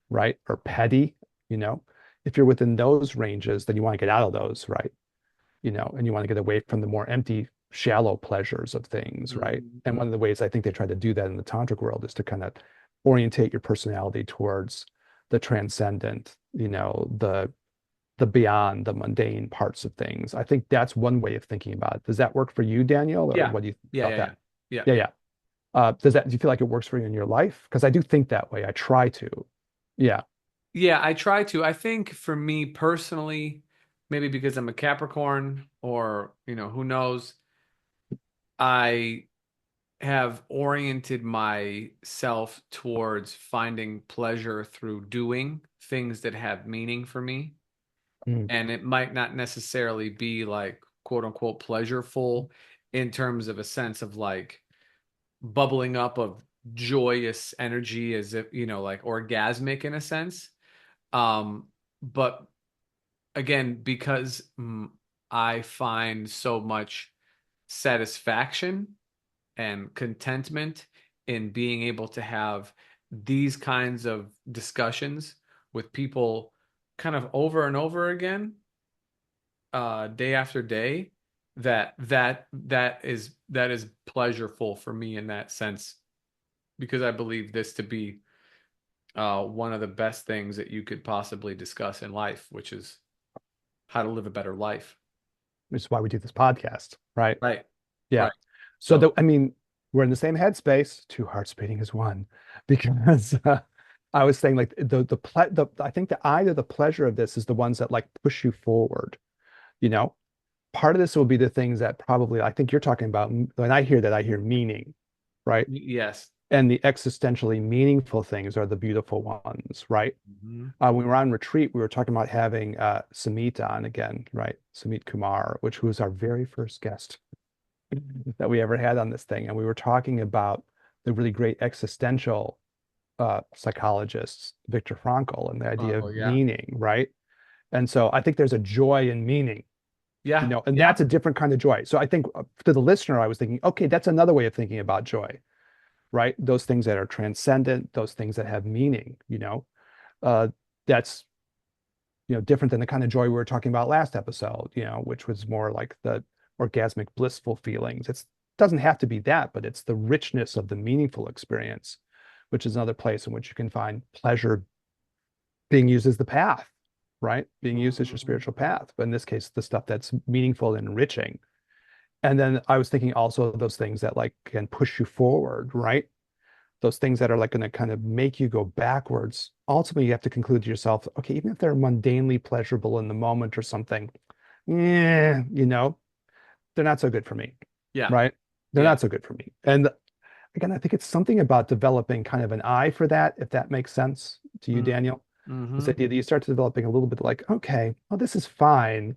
right? Or petty, you know. If you're within those ranges, then you want to get out of those, right? And you want to get away from the more empty, shallow pleasures of things, right? And Mm-hmm. one of the ways I think they try to do that in the tantric world is to kind of orientate your personality towards the transcendent, the beyond the mundane parts of things. I think that's one way of thinking about it. Does that work for you, Daniel, or Yeah, what do you think yeah, about yeah, that? yeah, yeah. Yeah, yeah. Do you feel like it works for you in your life? Because I do think that way. I try to. Yeah. Yeah, I try to. I think for me personally, maybe because I'm a Capricorn or, who knows, I have oriented myself towards finding pleasure through doing things that have meaning for me. Mm. And it might not necessarily be like quote unquote pleasureful in terms of a sense of like bubbling up of joyous energy as if, like orgasmic in a sense. But again, because I find so much satisfaction and contentment in being able to have these kinds of discussions with people kind of over and over again, day after day, that is pleasureful for me in that sense, because I believe this to be one of the best things that you could possibly discuss in life, which is how to live a better life. Which is why we do this podcast, right? Right. Yeah. Right. So So I mean, we're in the same headspace. Two hearts beating as one, because I was saying like I think the eye of the pleasure of this is the ones that like push you forward. You know, Part of this will be the things that probably I think you're talking about. When I hear that, I hear meaning, right? yes. And the existentially meaningful things are the beautiful ones, right? Mhm. When we were on retreat, we were talking about having Samit on again, right? Samit Kumar, which was our very first guest that we ever had on this thing. And we were talking about the really great existential psychologists, Viktor Frankl, and the idea Oh of yeah. meaning, right? And so I think there's a joy in meaning, Yeah. and Yeah. that's a different kind of joy. So I think to the listener, I was thinking, okay, that's another way of thinking about joy, right? Those things that are transcendent, those things that have meaning, uh, that's different than the kind of joy we were talking about last episode, which was more like the orgasmic blissful feelings. It doesn't have to be that, but it's the richness of the meaningful experience, which is another place in which you can find pleasure being used as the path, right? Being used as your Mhm. spiritual path. But in this case, the stuff that's meaningful and enriching. And then I was thinking also those things that like can push you forward, right? Those things that are like going to kind of make you go backwards. Ultimately, you have to conclude to yourself, okay, even if they're mundanely pleasurable in the moment or something, yeah, they're not so good for me, Yeah. right? They're Yeah. not so good for me. And again, I think it's something about developing kind of an eye for that, if that makes sense to you, Mm-hmm. Daniel. This Mm-hmm. idea that you start developing a little bit like, okay, well, this is fine,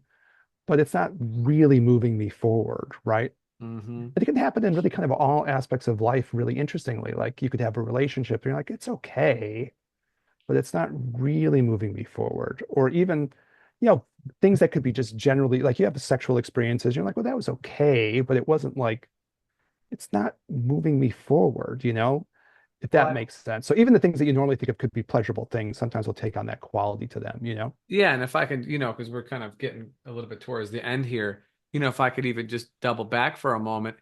but it's not really moving me forward, right? Mm-hmm. But it can happen in really kind of all aspects of life, really interestingly. Like you could have a relationship and you're like, it's okay, but it's not really moving me forward. Or even, you know, things that could be just generally like you have sexual experiences, you're like, well, that was okay, but it wasn't like, it's not moving me forward, if Well, that makes sense. So even the things that you normally think of could be pleasurable things, sometimes will take on that quality to them. yeah, and if I can, because we're kind of getting a little bit towards the end here, if I could even just double back for a moment,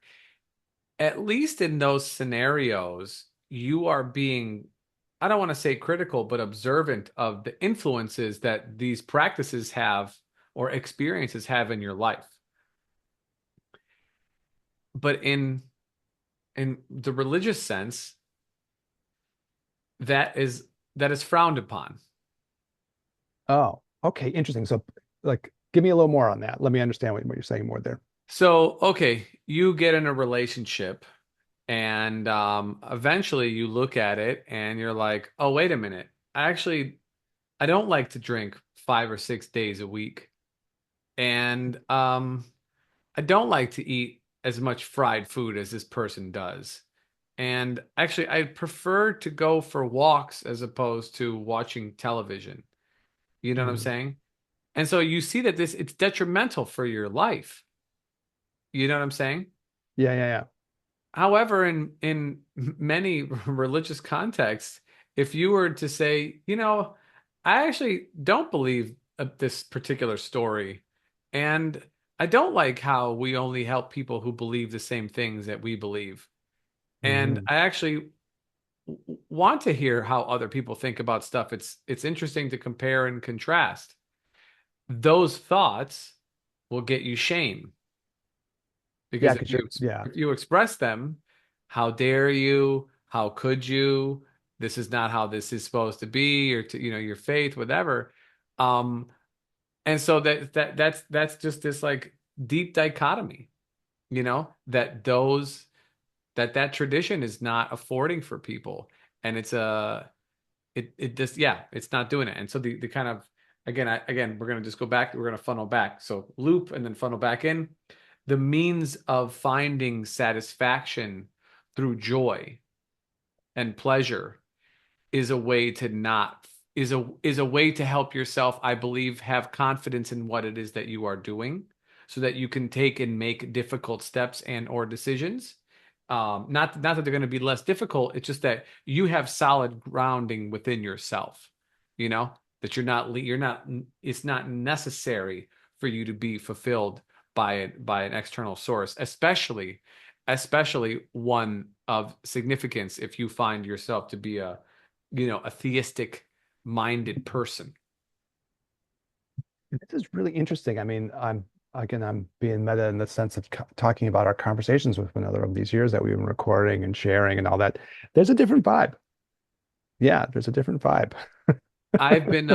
at least in those scenarios, you are being, I don't want to say critical, but observant of the influences that these practices have or experiences have in your life. But in the religious sense, that is that is frowned upon. Oh, okay, interesting. So like give me a little more on that. Let me understand what you're saying more there. So, okay, you get in a relationship and eventually you look at it and you're like, oh, wait a minute. I don't like to drink 5 or 6 days a week. And I don't like to eat as much fried food as this person does. And actually, I prefer to go for walks as opposed to watching television. You know what I'm Mhm. saying? And so you see that it's detrimental for your life. You know what I'm saying? Yeah, yeah, yeah. However, in many religious contexts, if you were to say, I actually don't believe this particular story, and I don't like how we only help people who believe the same things that we believe, and Mhm. I actually want to hear how other people think about stuff. It's interesting to compare and contrast. Those thoughts will get you shame. Yeah, Because because you're, yeah. if you express them, how dare you? How could you? This is not how this is supposed to be, or to, your faith, whatever. Um, and so that's just this like deep dichotomy, that tradition is not affording for people. And it just, yeah, it's not doing it. And so the kind of, again, we're gonna just go back, we're gonna funnel back. So loop and then funnel back in. The means of finding satisfaction through joy and pleasure is a way to not is a way to help yourself, I believe, have confidence in what it is that you are doing so that you can take and make difficult steps and or decisions. Not that they're going to be less difficult, it's just that you have solid grounding within yourself, you know, that you're not, it's not necessary for you to be fulfilled by an external source, especially one of significance if you find yourself to be a theistic minded person. This is really interesting. I mean, I'm being meta in the sense of talking about our conversations with one another over these years that we've been recording and sharing and all that. There's a different vibe. Yeah, there's a different vibe. I've been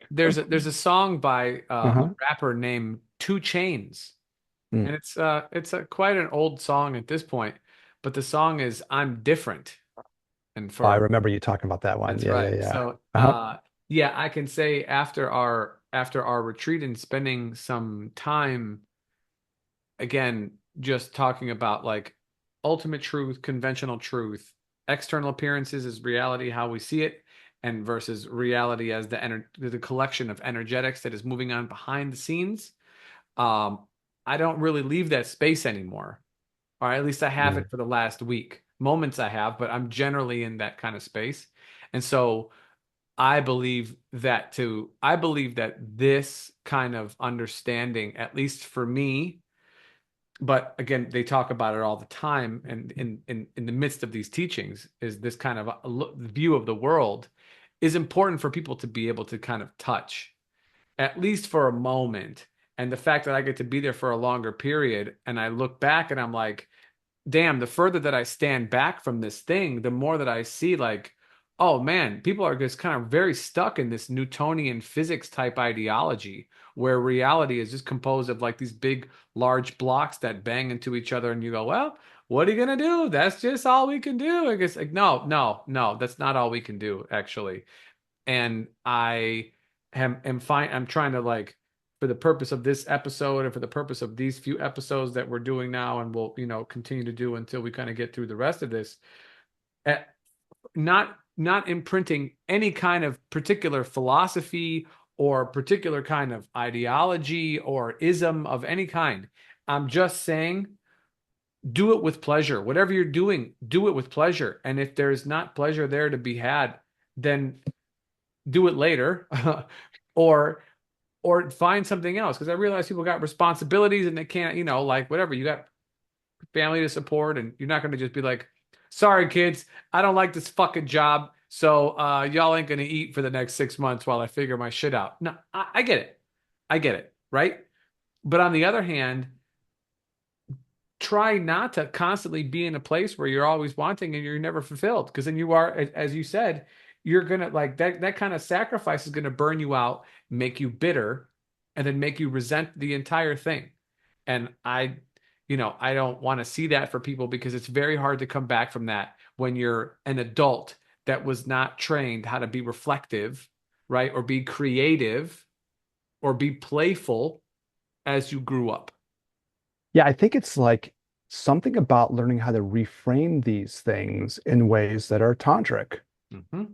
there's a song by a Uh-huh. rapper named Two Chains, Mm. and it's quite an old song at this point, but the song is I'm Different. And I for remember you talking about that one. That's Yeah, yeah, right. yeah. So, Uh-huh. yeah, I can say after our retreat and spending some time again just talking about like ultimate truth, conventional truth, external appearances is reality how we see it, and versus reality as the collection of energetics that is moving on behind the scenes. Um, I don't really leave that space anymore, or at least I Mm. haven't for the last week. Moments I have, but I'm generally in that kind of space, and so I believe that this kind of understanding, at least for me, but again, they talk about it all the time, and in the midst of these teachings is this kind of view of the world is important for people to be able to kind of touch, at least for a moment. And the fact that I get to be there for a longer period, and I look back and I'm like, damn, the further that I stand back from this thing, the more that I see like, oh man, people are just kind of very stuck in this Newtonian physics type ideology where reality is just composed of like these big, large blocks that bang into each other. And you go, well, what are you gonna do? That's just all we can do. I guess like, no, no, no, that's not all we can do, actually. And am fine. I'm trying to like, for the purpose of this episode and for the purpose of these few episodes that we're doing now and we'll, continue to do until we kind of get through the rest of this, eh, not imprinting any kind of particular philosophy or particular kind of ideology or ism of any kind. I'm just saying do it with pleasure. Whatever you're doing, do it with pleasure. And if there's not pleasure there to be had, then do it later or find something else, because I realize people got responsibilities and they can't, like whatever, you got family to support, and you're not going to just be like, sorry kids, I don't like this fucking job, so y'all ain't going to eat for the next 6 months while I figure my shit out. No, I get it. I get it, right? But on the other hand, try not to constantly be in a place where you're always wanting and you're never fulfilled, because then you are, as you said, you're gonna like that kind of sacrifice is gonna burn you out, make you bitter, and then make you resent the entire thing. And I don't want to see that for people, because it's very hard to come back from that when you're an adult that was not trained how to be reflective, right? Or be creative or be playful as you grew up. Yeah, I think it's like something about learning how to reframe these things in ways that are tantric, Hmm.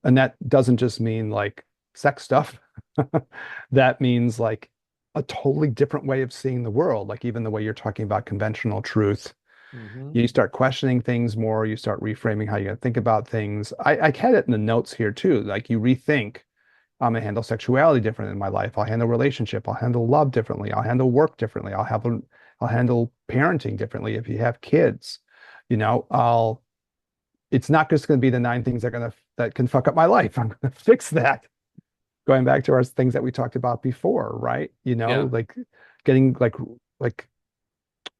and that doesn't just mean like sex stuff. That means like a totally different way of seeing the world, like even the way you're talking about conventional truth. Hmm. You start questioning things more, you start reframing how you're going to think about things. I had it in the notes here too. Like you rethink, I'm gonna handle sexuality different in my life. I'll handle relationship. I'll handle love differently. I'll handle work differently. I'll handle parenting differently if you have kids. It's not just going to be the 9 things that can fuck up my life. I'm going to fix that. Going back to our things that we talked about before, right? Yeah. Like getting like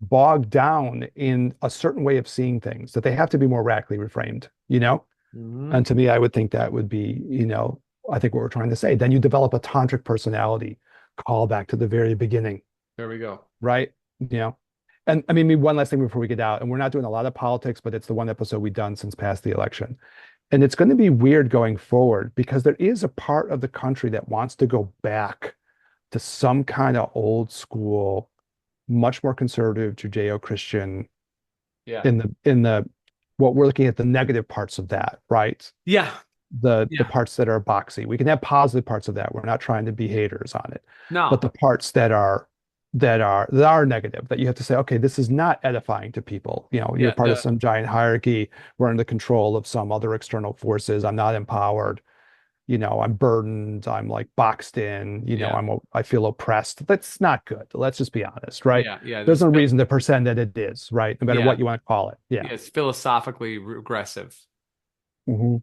bogged down in a certain way of seeing things, that they have to be more radically reframed. Hmm. And to me, I would think that would be, I think what we're trying to say. Then you develop a tantric personality, call back to the very beginning, There we go. right? You know, and I mean, one last thing before we get out, and we're not doing a lot of politics, but it's the one episode we've done since past the election. And it's going to be weird going forward because there is a part of the country that wants to go back to some kind of old school, much more conservative Judeo-Christian Yeah. in the what we're looking at the negative parts of that, right? Yeah. The Yeah. parts that are boxy. We can have positive parts of that. We're not trying to be haters on it. But No. the parts that are negative, that you have to say, okay, this is not edifying to people. You're Yeah. part of some giant hierarchy. We're under control of some other external forces. I'm not empowered. I'm burdened. I'm like boxed in. Yeah. I feel oppressed. That's not good. Let's just be honest, right? Yeah. Yeah. There's no reason to pretend that it is, right? No matter Yeah. what you want to call it. Yeah. Yeah. It's philosophically regressive. Mhm.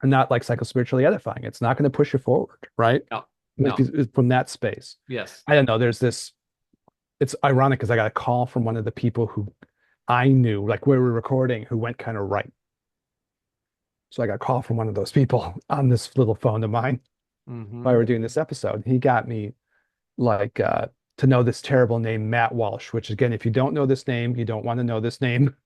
And not like psychospiritually edifying. It's not going to push you forward, right? No. If No. from that space. Yes. I don't know. There's this, it's ironic because I got a call from one of the people who I knew, like where we were recording, who went kind of right. So I got a call from one of those people on this little phone of mine while we Hmm. were doing this episode. He got me like to know this terrible name, Matt Walsh, which again, if you don't know this name, you don't want to know this name.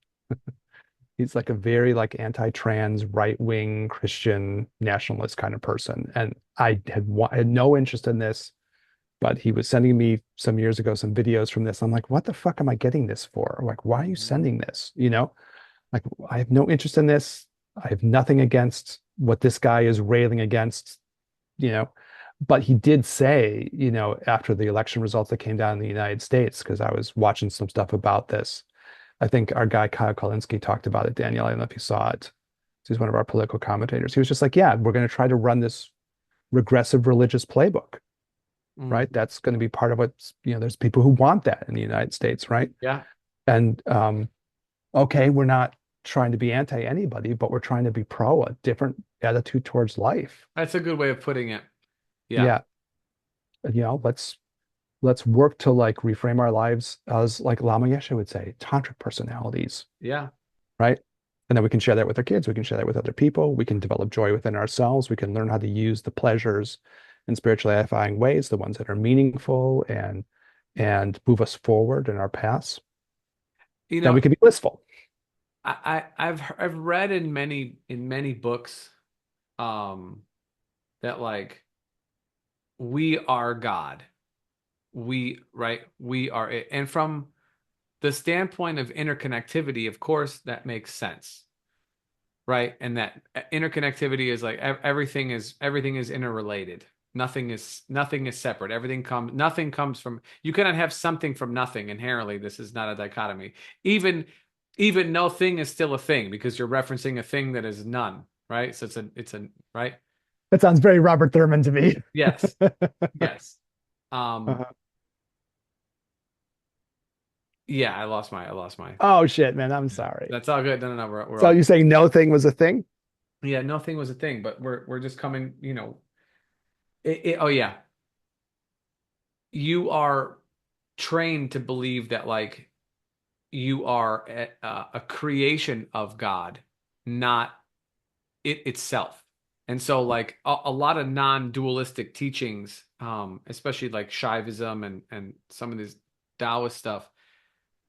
He's like a very like anti-trans, right-wing Christian nationalist kind of person. And I had no interest in this, but he was sending me some years ago some videos from this. I'm like, what the fuck am I getting this for? Like, why are you sending this? Like I have no interest in this. I have nothing against what this guy is railing against, you know. But he did say, after the election results that came down in the United States, because I was watching some stuff about this. I think our guy Kyle Kalinske talked about it, Daniel. I don't know if you saw it. He's one of our political commentators. He was just like, yeah, we're going to try to run this regressive religious playbook. Mm. right? That's going to be part of what's, there's people who want that in the United States, right? Yeah. And okay, we're not trying to be anti anybody, but we're trying to be pro a different attitude towards life. That's a good way of putting it. Yeah. Yeah. Let's work to like reframe our lives as like Lama Yeshe would say, tantric personalities, Yeah. right? And then we can share that with our kids. We can share that with other people. We can develop joy within ourselves. We can learn how to use the pleasures in spiritually edifying ways, the ones that are meaningful and move us forward in our paths. You Then know, we can be blissful. I've read in many books um that like we are God. We are it. And from the standpoint of interconnectivity, of course, that makes sense, right? And that interconnectivity is like everything is interrelated. Nothing is separate. Nothing comes from you cannot have something from nothing inherently. This is not a dichotomy. Even even no thing is still a thing because you're referencing a thing that is none, right? So it's a right? That sounds very Robert Thurman to me. Yes. Yes. Um Uh-huh. yeah, I lost my Oh shit, man, I'm yeah. sorry. That's all good. No, no, no, we're So all you're saying no thing was a thing? yeah, nothing was a thing, but we're just coming, oh yeah, you are trained to believe that like you are a creation of God, not it itself. And so like a lot of non-dualistic teachings, especially like Shaivism and some of this Taoist stuff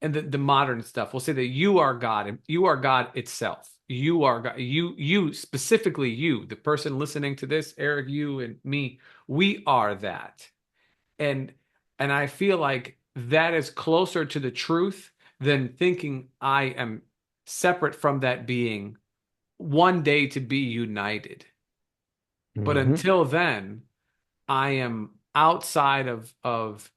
and the modern stuff will say that you are God and you are God itself. You are God. You specifically you, the person listening to this, Eric, you and me, we are that. And and I feel like that is closer to the truth than thinking I am separate from that being one day to be united. But Hmm. until then, I am outside of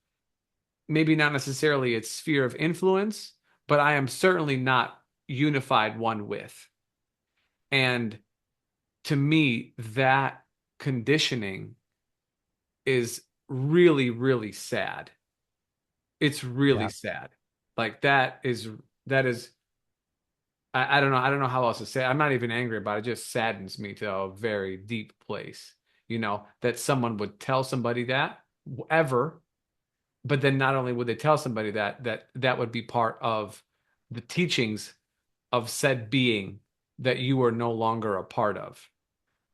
maybe not necessarily its sphere of influence, but I am certainly not unified one with. And to me, that conditioning is really, really sad. It's really Yeah. sad. Like that is I don't know how else to say it. I'm not even angry about it. It just saddens me to a very deep place, that someone would tell somebody that ever, but then not only would they tell somebody that would be part of the teachings of said being that you are no longer a part of.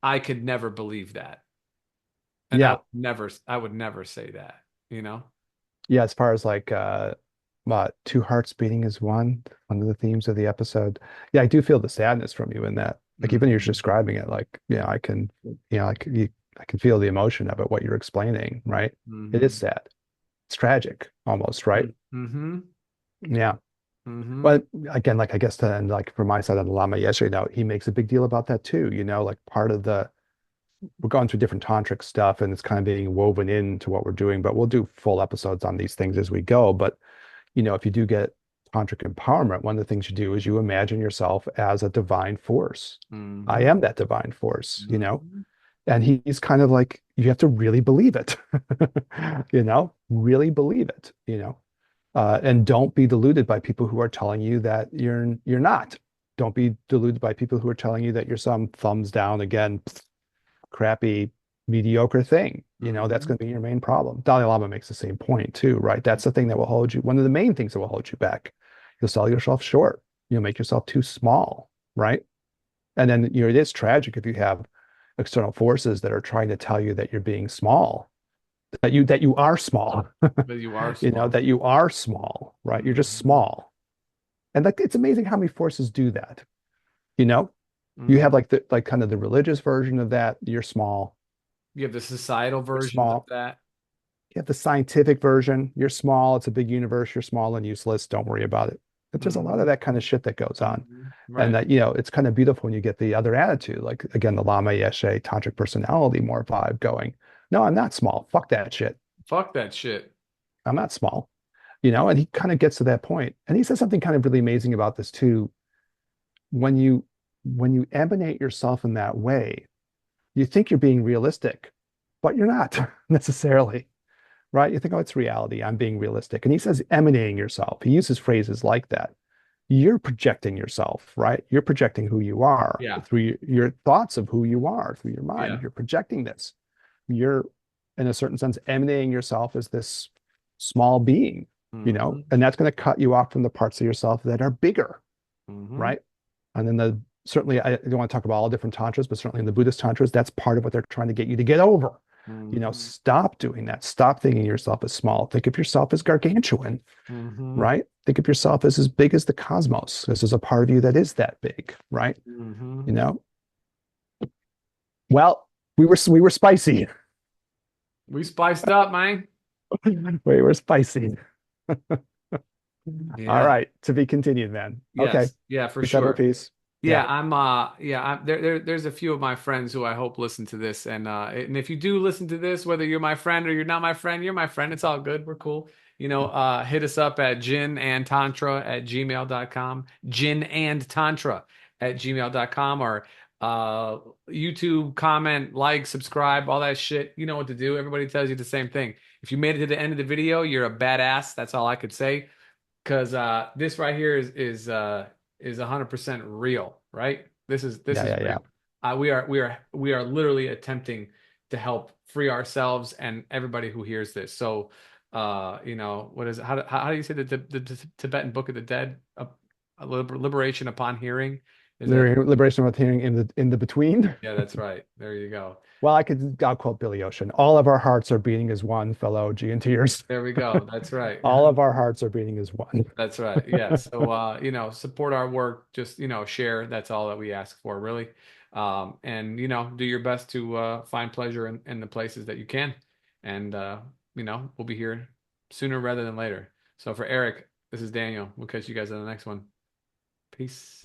I could never believe that. And Yeah. I would never say that, you know? Yeah. As far as like two hearts beating as one of the themes of the episode. Yeah, I do feel the sadness from you in that. Like even you're Mm-hmm. describing it, like, I can, I can feel the emotion of it, what you're explaining, right? It is Mm-hmm. sad. It's tragic almost, right? Mm-hmm. Yeah. Mm-hmm. But again, like I guess then like from my side on the Lama yesterday note, he makes a big deal about that too, like part of we're going through different tantric stuff and it's kind of being woven into what we're doing, but we'll do full episodes on these things as we go. But if you do get tantric empowerment, one of the things you do is you imagine yourself as a divine force. I Mm-hmm. am that divine force, Mm-hmm. and he's kind of like, you have to really believe it, really believe it, and don't be deluded by people who are telling you that you're not. Don't be deluded by people who are telling you that you're some thumbs down again, crappy, mediocre thing. That's Mm-hmm. going to be your main problem. Dalai Lama makes the same point too, right? That's the thing that will hold you. One of the main things that will hold you back. You'll sell yourself short. You'll make yourself too small, right? And then, it is tragic if you have external forces that are trying to tell you that you're being small, that you are small, But you are small. that you are small, right? You're just Mm-hmm. small. And like it's amazing how many forces do that. You know, you Mm-hmm. have like the like kind of the religious version of that, you're small, You have the societal you're versions of small. that. You have the scientific version, you're small, it's a big universe, you're small and useless, don't worry about it. But there's a lot Mm-hmm. of that kind of shit that goes on. Mm-hmm. And Right. that, it's kind of beautiful when you get the other attitude, like again, the Lama Yeshe tantric personality more vibe going, no, I'm not small. Fuck that shit. Fuck that shit. I'm not small. And he kind of gets to that point. And he says something kind of really amazing about this too. When you emanate yourself in that way, you think you're being realistic, but you're not necessarily. right? You think, oh, it's reality. I'm being realistic. And he says emanating yourself. He uses phrases like that. You're projecting yourself, right? You're projecting who you are Yeah. through your thoughts of who you are through your mind. Yeah. You're projecting this. You're, in a certain sense, emanating yourself as this small being, Hmm. and that's going to cut you off from the parts of yourself that are bigger, Hmm. right? And then certainly, I don't want to talk about all different tantras, but certainly in the Buddhist tantras, that's part of what they're trying to get you to get over. Hmm. Stop doing that. Stop thinking of yourself as small. Think of yourself as gargantuan, Hmm. right? Think of yourself as big as the cosmos. This is a part of you that is that big, right? Hmm. You know. Well, we were spicy. We spiced up, man. We were spicy. All Yeah. right, to be continued, man. Okay, Yes. Yeah, for we said our sure. piece. Yeah, Yeah, there's a few of my friends who I hope listen to this. And if you do listen to this, whether you're my friend or you're not my friend, you're my friend. It's all good. We're cool. Hit us up at ginandtantra@gmail.com. Ginandtantra@gmail.com, or uh YouTube, comment, like, subscribe, all that shit. You know what to do. Everybody tells you the same thing. If you made it to the end of the video, you're a badass. That's all I could say. Because this right here is 100% real, right? This yeah, is yeah, real. yeah. We are literally attempting to help free ourselves and everybody who hears this. So, what is it? How do you say the Tibetan Book of the Dead? Liberation upon hearing. Is that? Liberation with hearing in the between. Yeah, that's right. There you go. Well, I'll quote Billy Ocean. All of our hearts are beating as one, fellow G and tears. There we go. That's right. All of our hearts are beating as one. That's right. Yeah. So, support our work. Just, share. That's all that we ask for, really. And, do your best to find pleasure in the places that you can. And, we'll be here sooner rather than later. So for Eric, this is Daniel. We'll catch you guys on the next one. Peace.